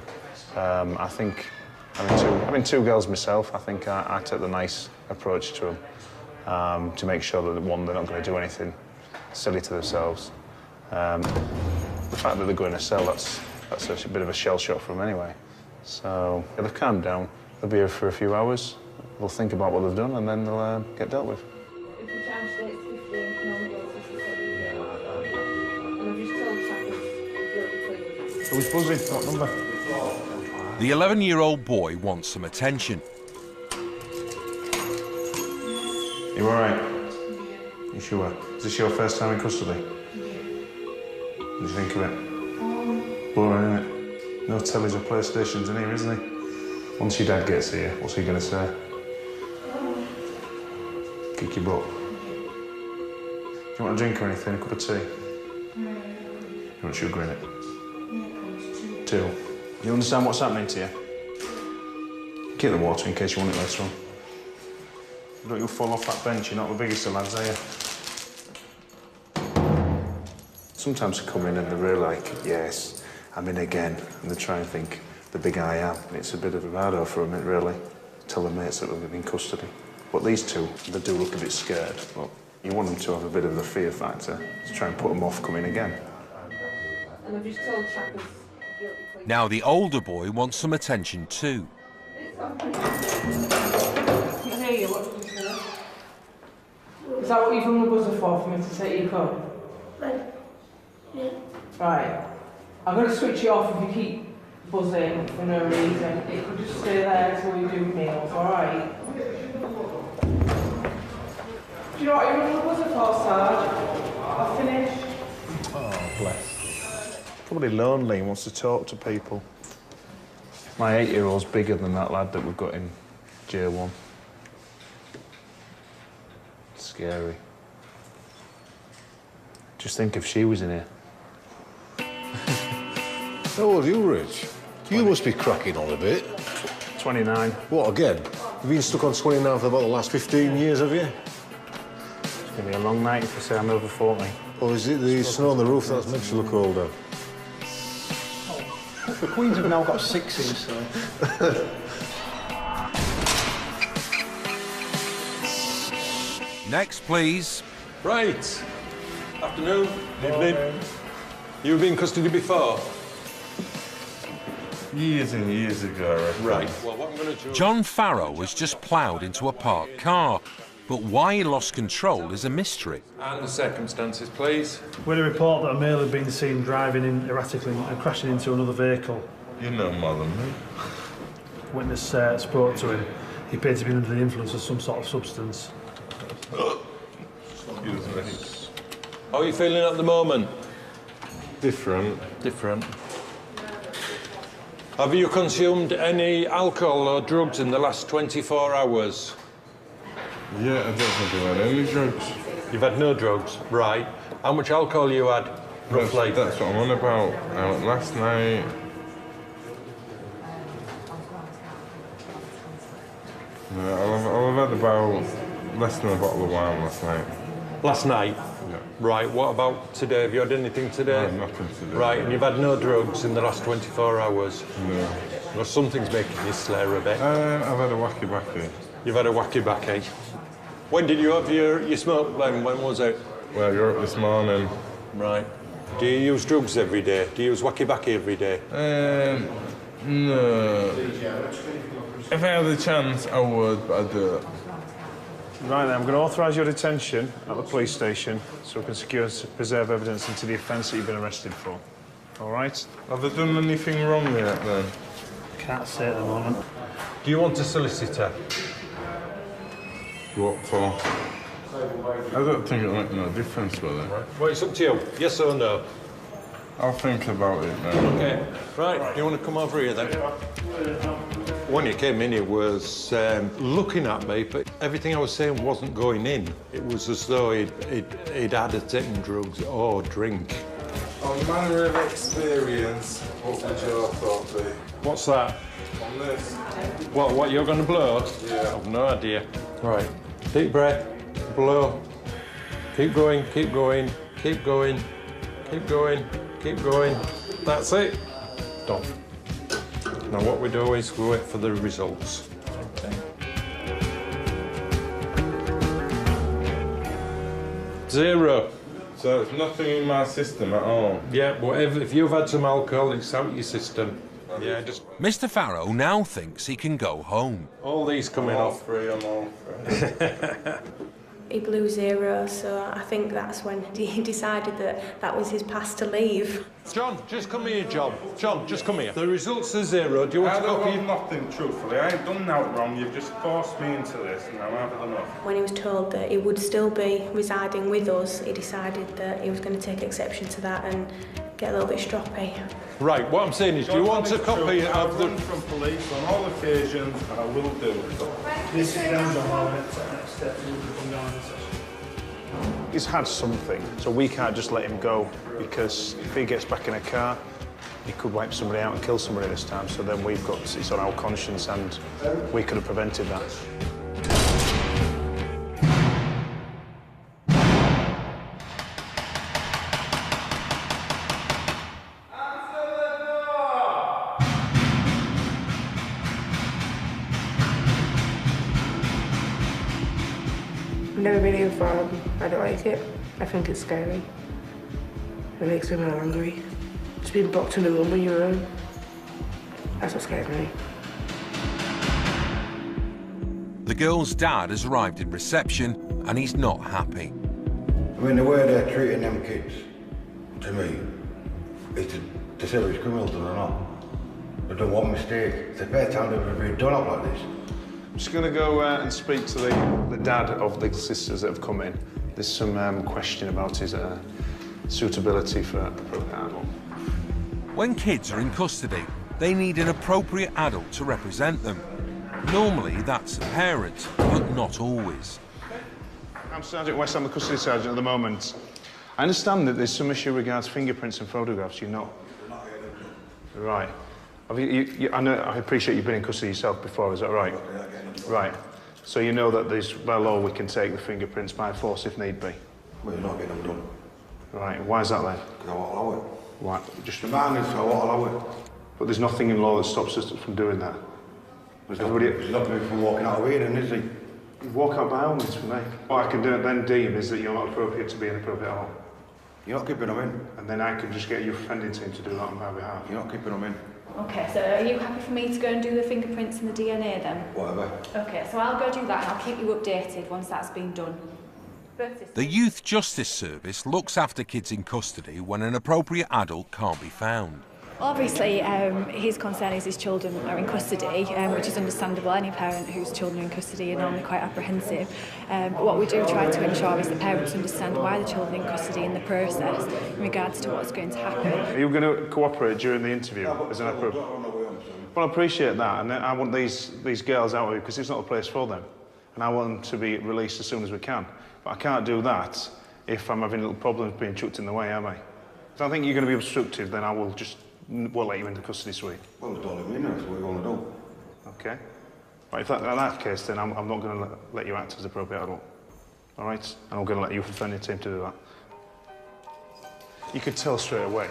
I think, having two girls myself, I think I take the nice approach to them, to make sure that, one, they're not going to do anything silly to themselves. The fact that they're going to cell, that's a bit of a shell shock for them anyway. So they've calmed down. They'll be here for a few hours. They'll think about what they've done, and then they'll get dealt with. Who's buzzing? What number? The 11-year-old boy wants some attention. You all right? You sure? Is this your first time in custody? What do you think of it? Boring, isn't it? No tellies or PlayStations in here, isn't he? Once your dad gets here, what's he going to say? Kick your butt. Do you want a drink or anything? A cup of tea? You want sugar in it? Two. You understand what's happening to you? Get the water in case you want it later on. Don't you fall off that bench, you're not the biggest of lads, are you? Sometimes they come in and they're really like, yes, I'm in again, and they try and think the big I am. It's a bit of a hardo for them, really. Tell their mates that they're in custody. But these two, they do look a bit scared, but you want them to have a bit of a fear factor to try and put them off coming again. And I've just told Trappers. Now the older boy wants some attention too. Hey, what did you say? Is that what you've rung the buzzer for me to say you come? Right. Yeah. Right. I'm going to switch you off if you keep buzzing for no reason. It could just stay there until you do meals, alright? Do you know what you rung the buzzer for, Sarge? I've finished. Oh, bless. Probably lonely and wants to talk to people. My 8-year-old's bigger than that lad that we've got in J1. Scary. Just think if she was in here. How old are you, Rich? You must be cracking on a bit. 29. What, again? You've been stuck on 29 for about the last 15 years, have you? It's going to be a long night if you say I'm over 40. Or is it the snow on the roof that makes you look older? The Queens have now got 6s, so... Next, please. Right. Afternoon, evening. You've been in custody before? Years and years ago, I reckon. Right. Well, what I'm going to do... John Farrow has just ploughed into a parked car, but why he lost control is a mystery. And the circumstances, please. We had a report that a male had been seen driving in erratically and crashing into another vehicle. You know more than me. Witness spoke to him. He appeared to be under the influence of some sort of substance. Excuse me. How are you feeling at the moment? Different. Different. Have you consumed any alcohol or drugs in the last 24 hours? Yeah, I don't think I've had any drugs. You've had no drugs? Right. How much alcohol you had, roughly? That's what I'm on about. Last night... I'll have had about less than a bottle of wine last night. Last night? Yeah. Right, what about today? Have you had anything today? No, nothing today. Right, and you've had no drugs in the last 24 hours? No. Well, something's making you slur a bit. I've had a wacky-backy. You've had a wacky-backy. When did you have your smoke then? When was it? Well, you're up this morning. Right. Do you use drugs every day? Do you use wacky-backy every day? No. If I had the chance, I would, but I don't. Right then, I'm going to authorise your detention at the police station so we can secure and preserve evidence into the offence that you've been arrested for. All right? Have they done anything wrong yet, then? Can't say at the moment. Do you want a solicitor? What for? I don't think it'll make no difference, will it? Right. Well, it's up to you. Yes or no? I'll think about it now. OK. Right, you want to come over here, then? When you came in, he was looking at me, but everything I was saying wasn't going in. It was as though he'd had a taken drugs or drink. On manner of experience, what would your thought be? What's that? On this? What you're going to blow? Yeah. I've no idea. Right. Deep breath. Blow. Keep going, keep going, keep going, keep going, keep going. That's it. Done. Now what we do is we wait for the results. Okay. 0. So it's nothing in my system at all? Yeah, whatever. If you've had some alcohol, it's out your system. Yeah, just... Mr. Farrow now thinks he can go home. All these coming off. I'm all free. He blew 0, so I think that's when he decided that that was his pass to leave. John, just come here, John. John, just come here. The results are 0. Do you want I to don't copy? want nothing, truthfully. I ain't done nothing wrong. You've just forced me into this, and I'm having enough. When he was told that he would still be residing with us, he decided that he was going to take exception to that and get a little bit stroppy. Right, what I'm saying is, do you want a copy of the... I've run from police on all occasions, and I will do it. This is down on our next step. We'll come down this. He's had something, so we can't just let him go, because if he gets back in a car, he could wipe somebody out and kill somebody this time, so then we've got, it's on our conscience, and we could have prevented that. I've never been in farm. I don't like it. I think it's scary. It makes me more angry. Just being boxed in a room on your own. That's what scares me. The girl's dad has arrived in reception and he's not happy. I mean, the way they're treating them kids, to me, it's a serious criminal, do they not? They've done one mistake. It's the first time they've ever been done up like this. I'm just going to go and speak to the dad of the sisters that have come in. There's some question about his suitability for appropriate adult. When kids are in custody, they need an appropriate adult to represent them. Normally, that's a parent, but not always. I'm Sergeant West, I'm the custody sergeant at the moment. I understand that there's some issue regards fingerprints and photographs. You're not? Right. I appreciate you've been in custody yourself before, is that right? Right. So you know that there's, by law, we can take the fingerprints by force if need be? Well, you're not getting them done. Right. Why is that then? Because I won't allow it. Why? Just the man is, I won't allow it. But there's nothing in law that stops us from doing that. He's not me from walking out of here, then, is he? You'd walk out by all means for me. What I can do then deem is that you're not appropriate to be an appropriate adult. You're not keeping them in. And then I can just get your offending team to do that on my behalf. You're not keeping them in. Okay, so are you happy for me to go and do the fingerprints and the DNA then? Whatever. Okay, so I'll go do that and I'll keep you updated once that's been done. The Youth Justice Service looks after kids in custody when an appropriate adult can't be found. Obviously, his concern is his children are in custody, which is understandable. Any parent whose children are in custody are normally quite apprehensive. But what we do try to ensure is the parents understand why the children are in custody in the process in regards to what's going to happen. Are you going to cooperate during the interview as an appropriate? Well, I appreciate that, and I want these girls out of here because it's not a place for them, and I want them to be released as soon as we can. But I can't do that if I'm having little problems being chucked in the way, am I? If I think you're going to be obstructive, then I will just. We'll let you into custody suite. Well, don't let me in, that's what we want to do. Okay. Right, if that's that case, then I'm not going to let you act as appropriate adult. All right? And I'm going to let you offend your team to do that. You could tell straight away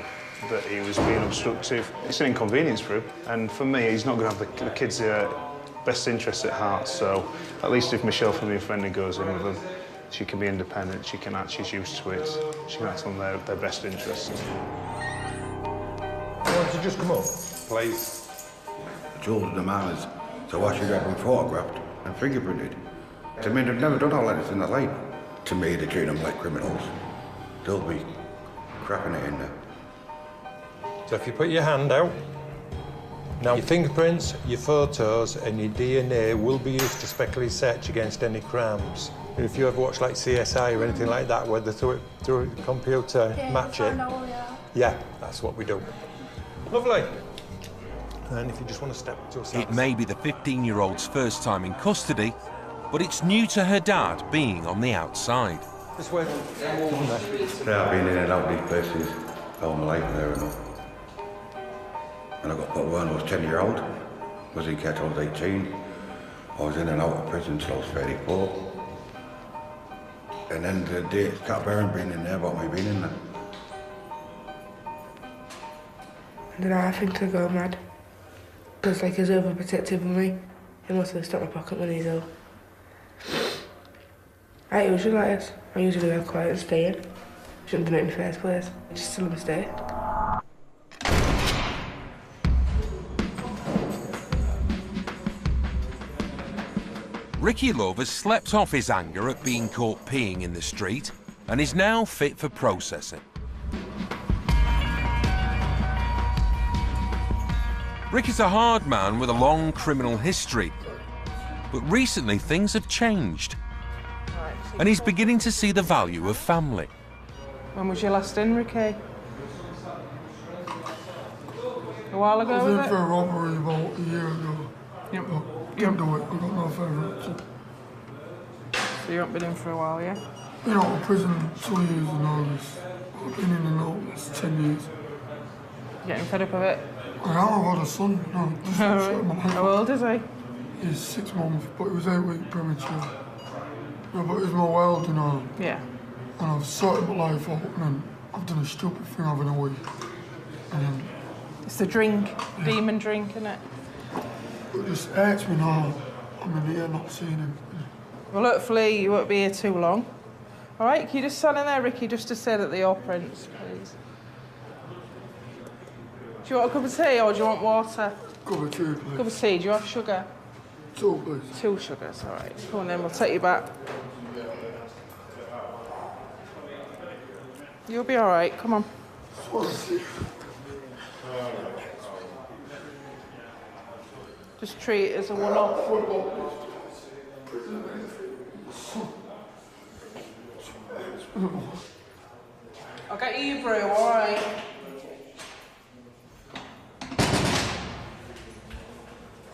that he was being obstructive. It's an inconvenience for him. And for me, he's not going to have the kids' best interests at heart. So at least if Michelle from the offender goes in with them, she can be independent, she can act, she's used to it. She can act on their best interests. Why don't you just come up? Please. The children are manners, so why should they have them photographed and fingerprinted? To me, they've never done all that in their life. To me, they treat them like criminals. They'll be crapping it in there. So if you put your hand out, now your fingerprints, your photos and your DNA will be used to speculate search against any crimes. And if you ever watch like CSI or anything like that, where they through a computer, match it. Yeah, that's what we do. Lovely. And if you just want to step to us. It may be the 15-year-old's first time in custody, but it's new to her dad being on the outside. This way. I've been in and out of these places all my life there and all. And I got put when I was 10-year-old. Was in care till I was 18. I was in and out of prison till I was 34. And then the day, Cat Baron being in there, about me being in there. And then I think to go mad. Because like he's overprotective of me. He must have stopped my pocket money though. I usually like this. I usually go quiet and stay in. Shouldn't have done it in the first place. Just still a mistake. Ricky Love has slept off his anger at being caught peeing in the street and is now fit for processing. Ricky's a hard man with a long criminal history, but recently things have changed and he's beginning to see the value of family. When was your last in, Ricky? A while ago, I was was in it? for a robbery about a year ago. Yep. Didn't do it, I got no further option. So you haven't been in for a while, yeah? Been out of prison 2 years in August. I've been in and out this 10 years. Getting fed up of it? I have, I've had a son now. How old is he? He's 6 months, but he was 8 weeks premature. Yeah, but he's my world, you know. Yeah. And I've sorted my life out, and then I've done a stupid thing having a week. And then It's the drink, demon drink, isn't it? it just hurts me now. I'm in here not seeing him. Well, hopefully you won't be here too long. All right, can you just stand in there, Ricky, just to say that they're your prints, please? Do you want a cup of tea or do you want water? Cup of tea, please. Cup of tea, do you have sugar? 2, please. 2 sugars, all right. Come on then, we'll take you back. You'll be all right, come on. Just treat it as a one-off. I'll get you your brew, all right?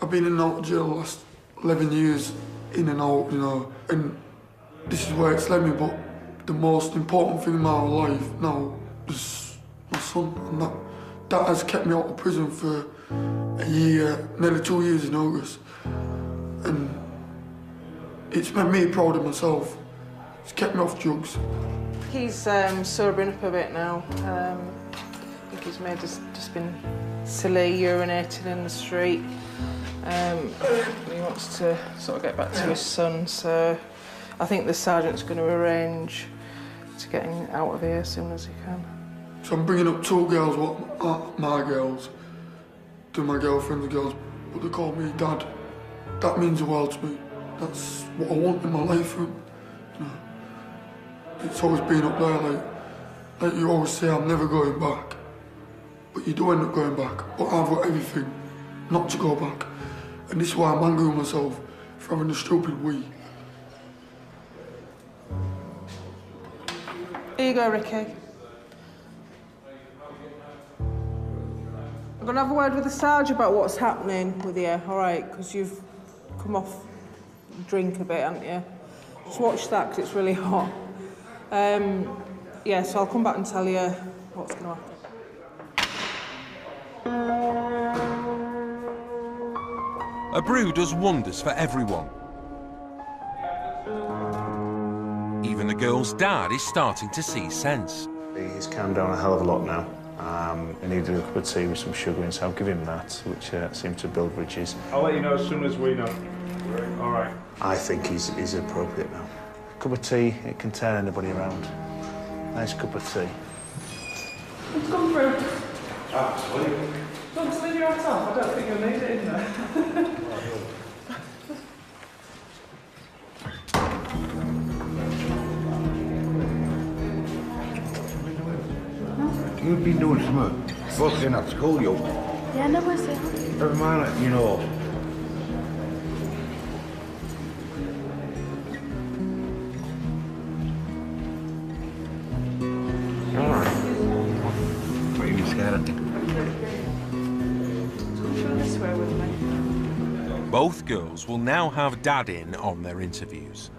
I've been in and out of jail the last 11 years, in and out, you know, and this is where it's led me, but the most important thing in my life now is my son, and that has kept me out of prison for a year, nearly 2 years in August, and it's made me proud of myself. It's kept me off drugs. He's sobering up a bit now. I think he's made us just been silly, urinating in the street. He wants to sort of get back to his son, so I think the sergeant's going to arrange to get him out of here as soon as he can. So I'm bringing up 2 girls, what aren't my girls, to my girlfriend's girls, but they call me Dad. That means the world to me. That's what I want in my life. You know, it's always been up there, like you always say, I'm never going back. But you do end up going back. But I've got everything not to go back. And this is why I'm angry with myself for having a stupid wee. Here you go, Ricky. I'm going to have a word with the sergeant about what's happening with you, all right? Because you've come off drink a bit, haven't you? Just watch that, because it's really hot. Yeah, so I'll come back and tell you what's going to happen. A brew does wonders for everyone. Even the girl's dad is starting to see sense. He's calmed down a hell of a lot now. He needed a cup of tea with some sugar in, so I'll give him that, which seemed to build bridges. I'll let you know as soon as we know. All right. I think he's appropriate now. Cup of tea, it can turn anybody around. Nice cup of tea. It's gone through. Absolutely. Don't leave your hat off. I don't think you'll need it in there. You've been doing something. Fucking at school, you. Yeah, no, we're saying. Never mind letting you know. Alright. What are you scared of? This way with me. Both girls will now have Dad in on their interviews.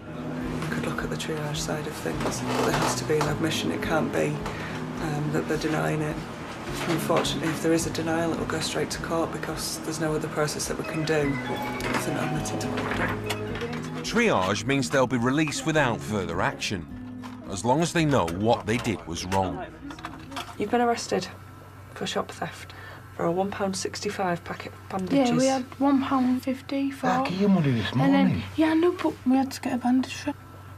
Could look at the triage side of things, but there has to be an admission. It can't be that they're denying it. Unfortunately, if there is a denial, it will go straight to court because there's no other process that we can do if they're not admitted to court. Triage means they'll be released without further action. as long as they know what they did was wrong. You've been arrested for shop theft for a £1.65 packet of bandages. Yeah, we had £1.50 for... I gave you money this And morning. then, yeah, I know, but we had to get a bandage for...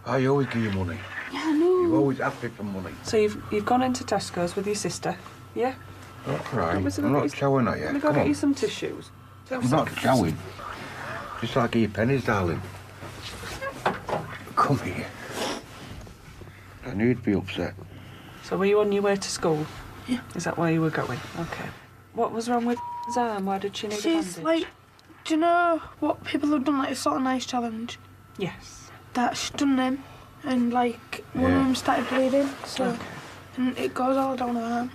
I always give you money. Yeah, I know. You've always asked me for money. So you've gone into Tesco's with your sister, yeah? That's right. Let me I'm not showing at you. Let me go Come get on. you some tissues. I'm not showing. Just like your pennies, darling. Come here. I knew you'd be upset. So were you on your way to school? Yeah. Is that why you were going? Okay. What was wrong with his arm? Why did she need a She's bandage? like, do you know what people have done, like a sort of nice challenge? Yes. That she's done them, and like one of them started bleeding, so Okay. and it goes all down her arm.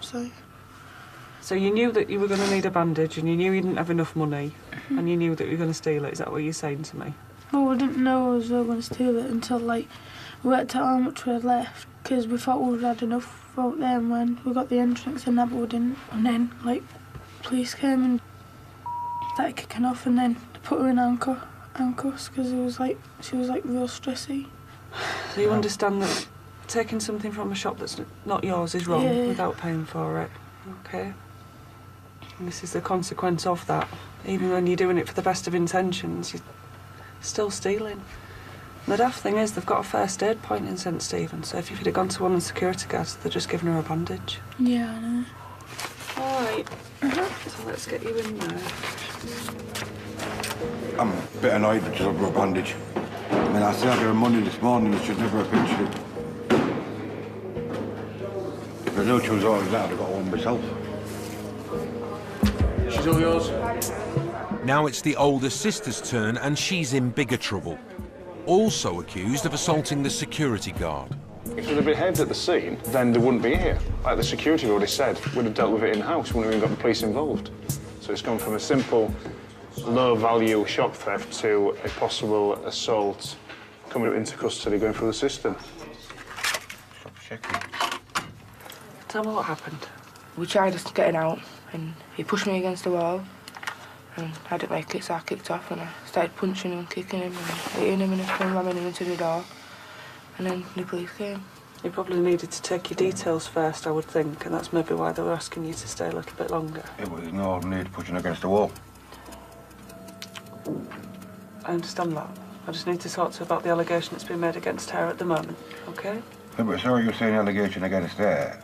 So you knew that you were going to need a bandage, and you knew you didn't have enough money, and you knew that you were going to steal it. Is that what you're saying to me? Well, we didn't know we were going to steal it until like we worked out how much we had left, because we thought we would have had enough out there, and when we got the entrance and that, but we didn't. And then like police came and started kicking off, and then they put her in handcuffs because she was like real stressy. So you understand that taking something from a shop that's not yours is wrong without paying for it, okay? And this is the consequence of that. Even when you're doing it for the best of intentions, you're still stealing. And the daft thing is, they've got a first aid point in St Stephen, so if you'd have gone to one of the security guards, they're just giving her a bandage. Yeah, I know. All right. So let's get you in there. I'm a bit annoyed that she's over a bandage. I mean, I said I gave her money this morning and she's never pitched it. If I knew she was always that, I'd have got one myself. She's all yours. Now it's the older sister's turn, and she's in bigger trouble. Also accused of assaulting the security guard. If they'd have behaved at the scene, then they wouldn't be here. Like the security already said, we'd have dealt with it in-house, wouldn't have even got the police involved. So it's gone from a simple, low-value shop theft to a possible assault, coming into custody, going through the system. Stop shaking. Tell me what happened. We tried just getting out, and he pushed me against the wall, and I didn't like it, so I kicked off, and I started punching him, kicking him, and hitting him, and ramming him into the door. And then the police came. You probably needed to take your details first, I would think, and that's maybe why they were asking you to stay a little bit longer. It was no need pushing against the wall. I understand that. I just need to talk to her about the allegation that's been made against her at the moment, okay? Yeah, but sorry you're saying allegation against her.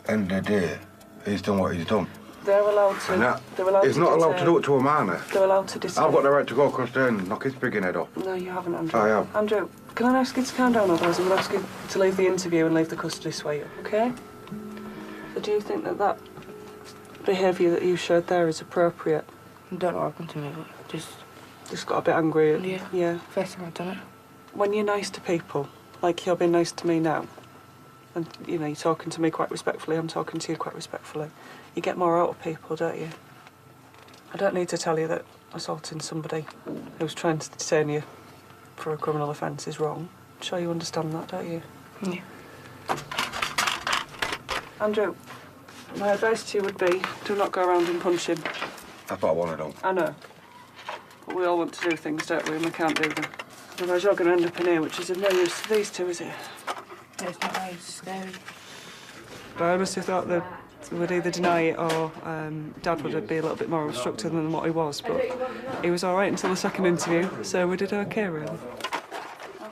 End of the day, he's done what he's done. They're allowed to... And that, they're allowed he's to not allowed detain. to do it to a minor. They're allowed to detain. I've got the right to go across there and knock his frigging head off. No, you haven't, Andrew. I have. Andrew, can I ask you to calm down, otherwise I'm going to ask you to leave the interview and leave the custody suite, okay? So do you think that that behaviour that you showed there is appropriate? I don't know what happened to me, but Just got a bit angry? Yeah. First time I've done it. When you're nice to people, like you're being nice to me now, and, you know, you're talking to me quite respectfully, I'm talking to you quite respectfully, you get more out of people, don't you? I don't need to tell you that assaulting somebody who's trying to detain you for a criminal offence is wrong. I'm sure you understand that, don't you? Yeah. Andrew, my advice to you would be, do not go around and punch him. That's what I want to do. I know. But we all want to do things, don't we, and we can't do them. Otherwise you're going to end up in here, which is of no use to these two, is it? It's not nice, it's scary. But I honestly thought that would either deny it or Dad would be a little bit more obstructive than what he was, but he was all right until the second interview, so we did okay, really.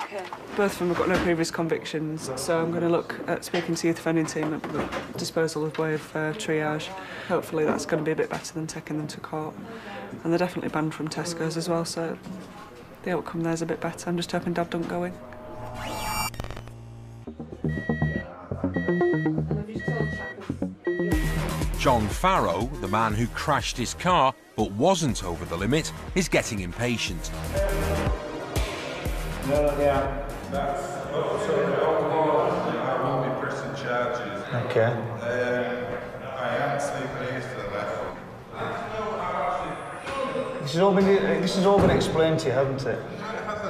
Okay. Both of them have got no previous convictions, so I'm going to look at speaking to the youth offending team at the disposal of way of triage. Hopefully that's going to be a bit better than taking them to court. And they're definitely banned from Tesco's as well, so the outcome there's a bit better. I'm just hoping Dad don't go in. John Farrow, the man who crashed his car but wasn't over the limit, is getting impatient. That's alcohol. I won't be pressing charges. Okay. I am sleeping easily left. This has all been explained to you, hasn't it?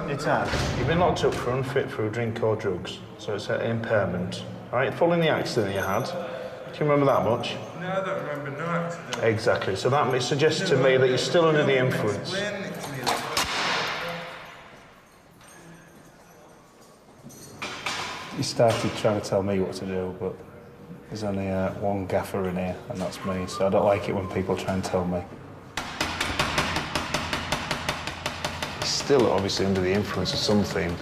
It has. You've been locked up for unfit for a drink or drugs, so it's an impairment. All right, following the accident you had, do you remember that much? No, I don't remember no accident. Exactly. So that suggests to me that you're still under the influence. Explain it to me. He started trying to tell me what to do, but there's only one gaffer in here, and that's me, so I don't like it when people try and tell me. He's still obviously under the influence of something.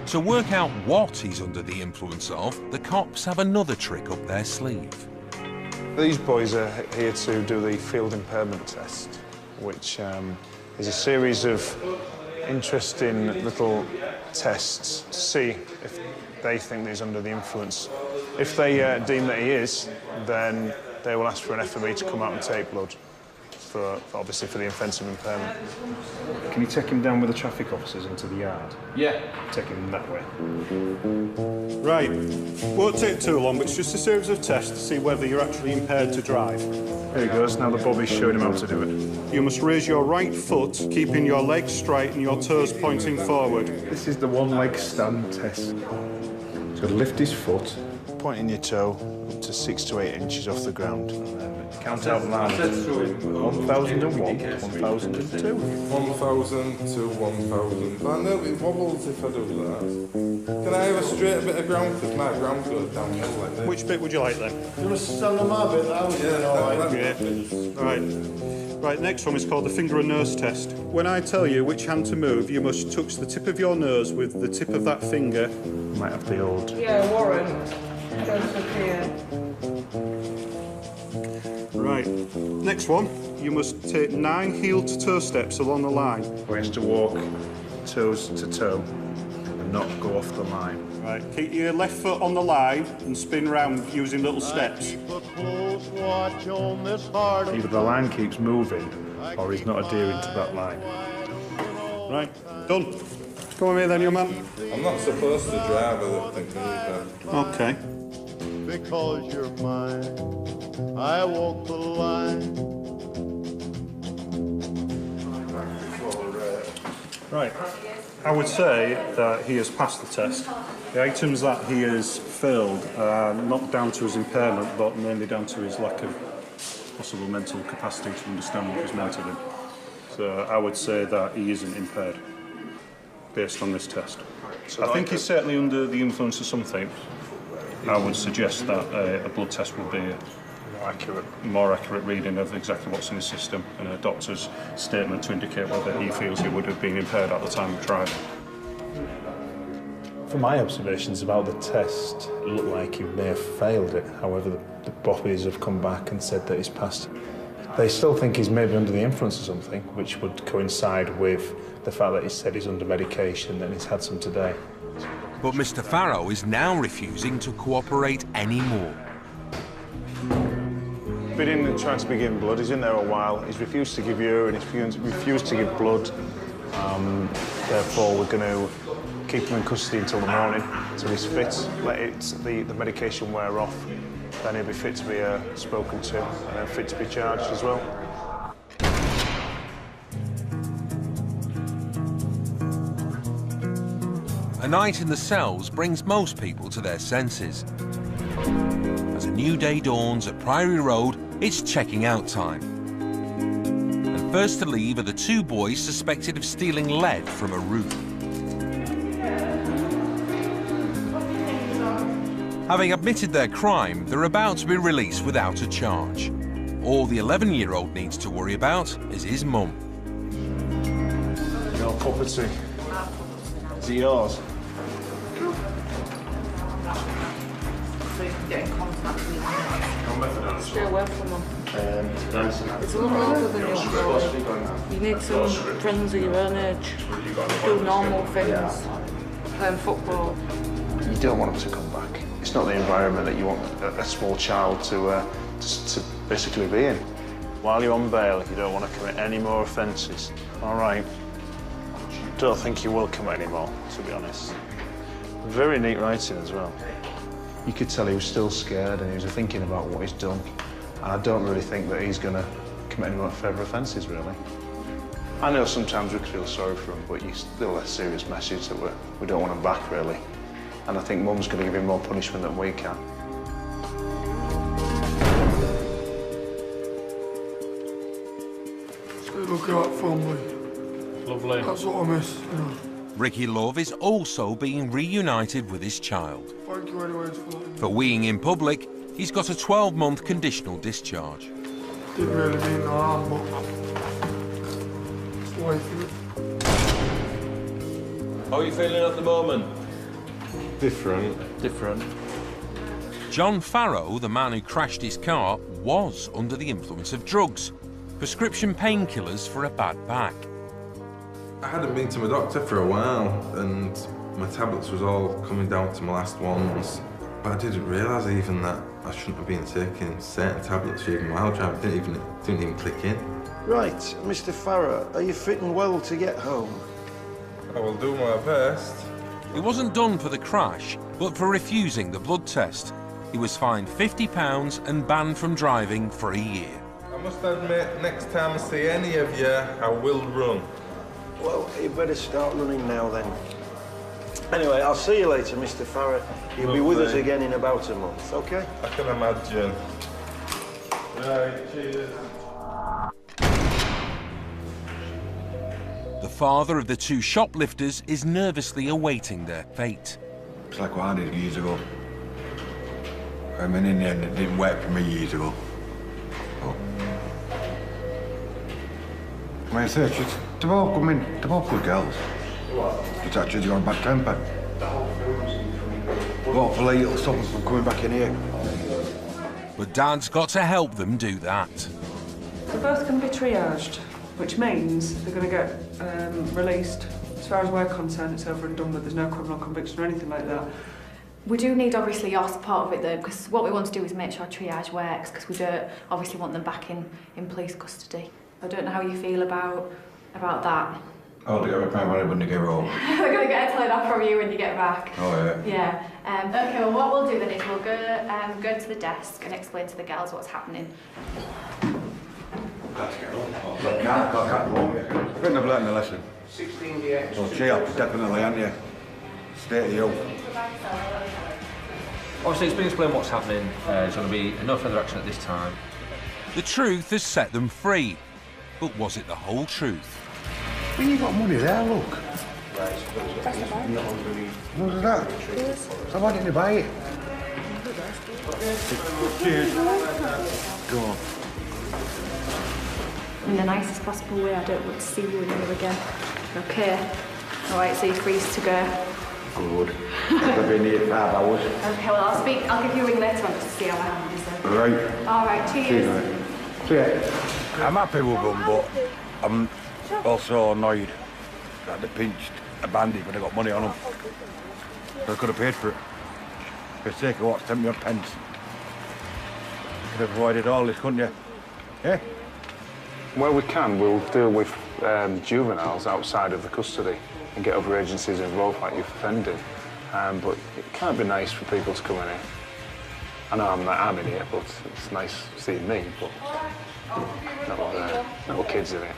To work out what he's under the influence of, the cops have another trick up their sleeve. These boys are here to do the field impairment test, which is a series of interesting little tests to see if they think that he's under the influence. If they deem that he is, then they will ask for an FME to come out and take blood, obviously for the offensive impairment. Can you take him down with the traffic officers into the yard? Yeah. Take him that way. Right. Won't take too long, but it's just a series of tests to see whether you're actually impaired to drive. There he goes. Now the Bobby's showing him how to do it. You must raise your right foot, keeping your legs straight and your toes pointing forward. This is the one-leg stand test. So lift his foot, pointing your toe up to 6 to 8 inches off the ground, and then count out loud. 1001, 1002. 1000 to 1000. I know it wobbles if I do that. Can I have a straight bit of ground? Because my ground goes downhill like this. Which bit would you like then? You must stand on my bit, that was doing all right. Yeah. Right, next one is called the finger and nose test. When I tell you which hand to move, you must touch the tip of your nose with the tip of that finger. Might have the old... Yeah, Warren. Goes up here. Right, next one. You must take 9 heel-to-toe steps along the line. He has to walk toes to toe and not go off the line. Right, keep your left foot on the line and spin round using little steps. Either the line keeps moving or he's not adhering to that line. Right, done. Come on here then, young man. I'm not supposed to drive, I don't think. Okay. Because you're mine, I walk the line. Right. I would say that he has passed the test. The items that he has failed are not down to his impairment, but mainly down to his lack of possible mental capacity to understand what was meant of him. So I would say that he isn't impaired, based on this test. So I think he's certainly under the influence of something. I would suggest that a blood test would be a more accurate reading of exactly what's in his system, and a doctor's statement to indicate whether he feels he would have been impaired at the time of driving. From my observations about the test, it looked like he may have failed it. However, the bobbies have come back and said that he's passed. They still think he's maybe under the influence of something, which would coincide with the fact that he said he's under medication and he's had some today. But Mr. Farrow is now refusing to cooperate anymore. Been in and trying to be given blood. He's in there a while. He's refused to give urine. He's refused to give blood. Therefore, we're going to keep him in custody until the morning, until he's fit. Let the medication wear off. Then he'll be fit to be spoken to, and then fit to be charged as well. A night in the cells brings most people to their senses. As a new day dawns at Priory Road, it's checking out time. And first to leave are the 2 boys suspected of stealing lead from a roof. Having admitted their crime, they're about to be released without a charge. All the 11-year-old needs to worry about is his mum. Your property. Is it yours? So you can get in contact with them. Stay away from them. It's a lot older than your boy. You need some friends of your own age. Do normal things. Playing football. You don't want them to come back. It's not the environment that you want a small child to basically be in. While you're on bail, you don't want to commit any more offences. All right. Don't think you will commit any more, to be honest. Very neat writing as well. You could tell he was still scared and he was thinking about what he's done. And I don't really think that he's going to commit any more further offences, really. I know sometimes we could feel sorry for him, but he's still a serious message that we don't want him back, really. And I think Mum's going to give him more punishment than we can. Look at that family. Lovely. That's what I miss, you know. Ricky Love is also being reunited with his child. Thank you anyways for letting me. For weeing in public, he's got a 12-month conditional discharge. Didn't really mean no harm, but it's the way through. How are you feeling at the moment? Different. John Farrow, the man who crashed his car, was under the influence of drugs. Prescription painkillers for a bad back. I hadn't been to my doctor for a while, and my tablets was all coming down to my last ones. But I didn't realise even that I shouldn't have been taking certain tablets for even while driving. It didn't even click in. Right, Mr. Farrow, are you fitting well to get home? I will do my best. He wasn't done for the crash, but for refusing the blood test. He was fined £50 and banned from driving for a year. I must admit, next time I see any of you, I will run. Well, you better start running now then. Anyway, I'll see you later, Mr. Farrow. You'll be with us again in about a month, OK? I can imagine. Right, cheers. The father of the two shoplifters is nervously awaiting their fate. It's like what I did years ago. I mean, in the end, it didn't work for me years ago. Oh. I mean, they've all come in, they've all good girls. Just actually got a bad temper. Hopefully it'll stop them from coming back in here. But Dad's got to help them do that. They're both going to be triaged, which means they're going to get released. As far as we're concerned, it's over and done with. There's no criminal conviction or anything like that. We do need, obviously, your support of it, though, because what we want to do is make sure triage works, because we don't obviously want them back in police custody. I don't know how you feel about that. Oh, they got a plan when they get home. We're going to get a telegraph from you when you get back. Oh, yeah. Yeah. OK, well, what we'll do then is we'll go to the desk and explain to the girls what's happening. I can't go home. I think I've learned a lesson. 16 DX. So cheer up, definitely, aren't you? Stay to you. Obviously, it's been explained what's happening. There's going to be no further action at this time. The truth has set them free. But was it the whole truth? When you got money there, look. That's the bag. What was that? So why didn't you buy it? Cheers. Go on. In the nicest possible way, I don't want to see you in here again. OK? All right, so you're free to go. Good. I've been here 5 hours. OK, well, I'll give you a ring later on to see how my hand is then. Right. All right, cheers. See you. I'm happy with them, but I'm also annoyed that they pinched a bandit when they got money on them. They could have paid for it. For the sake of what, 70 odd pence. You could have avoided all this, couldn't you? Yeah? Where we can, we'll deal with juveniles outside of the custody and get other agencies involved, like youth offending. But it can't be nice for people to come in here. I know I'm in here, but it's nice seeing me, but not with kids in here.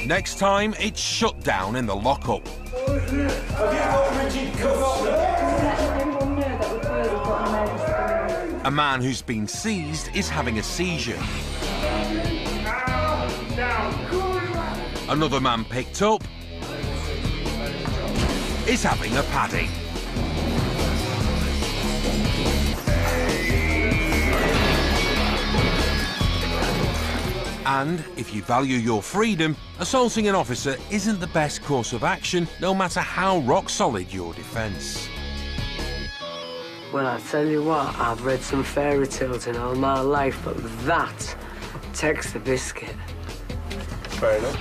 Next time, it's shut down in the lockup. A man who's been seized is having a seizure. Another man picked up is having a paddy. And if you value your freedom, assaulting an officer isn't the best course of action, no matter how rock solid your defence. Well, I tell you what, I've read some fairy tales in all my life, but that takes the biscuit. Fair enough.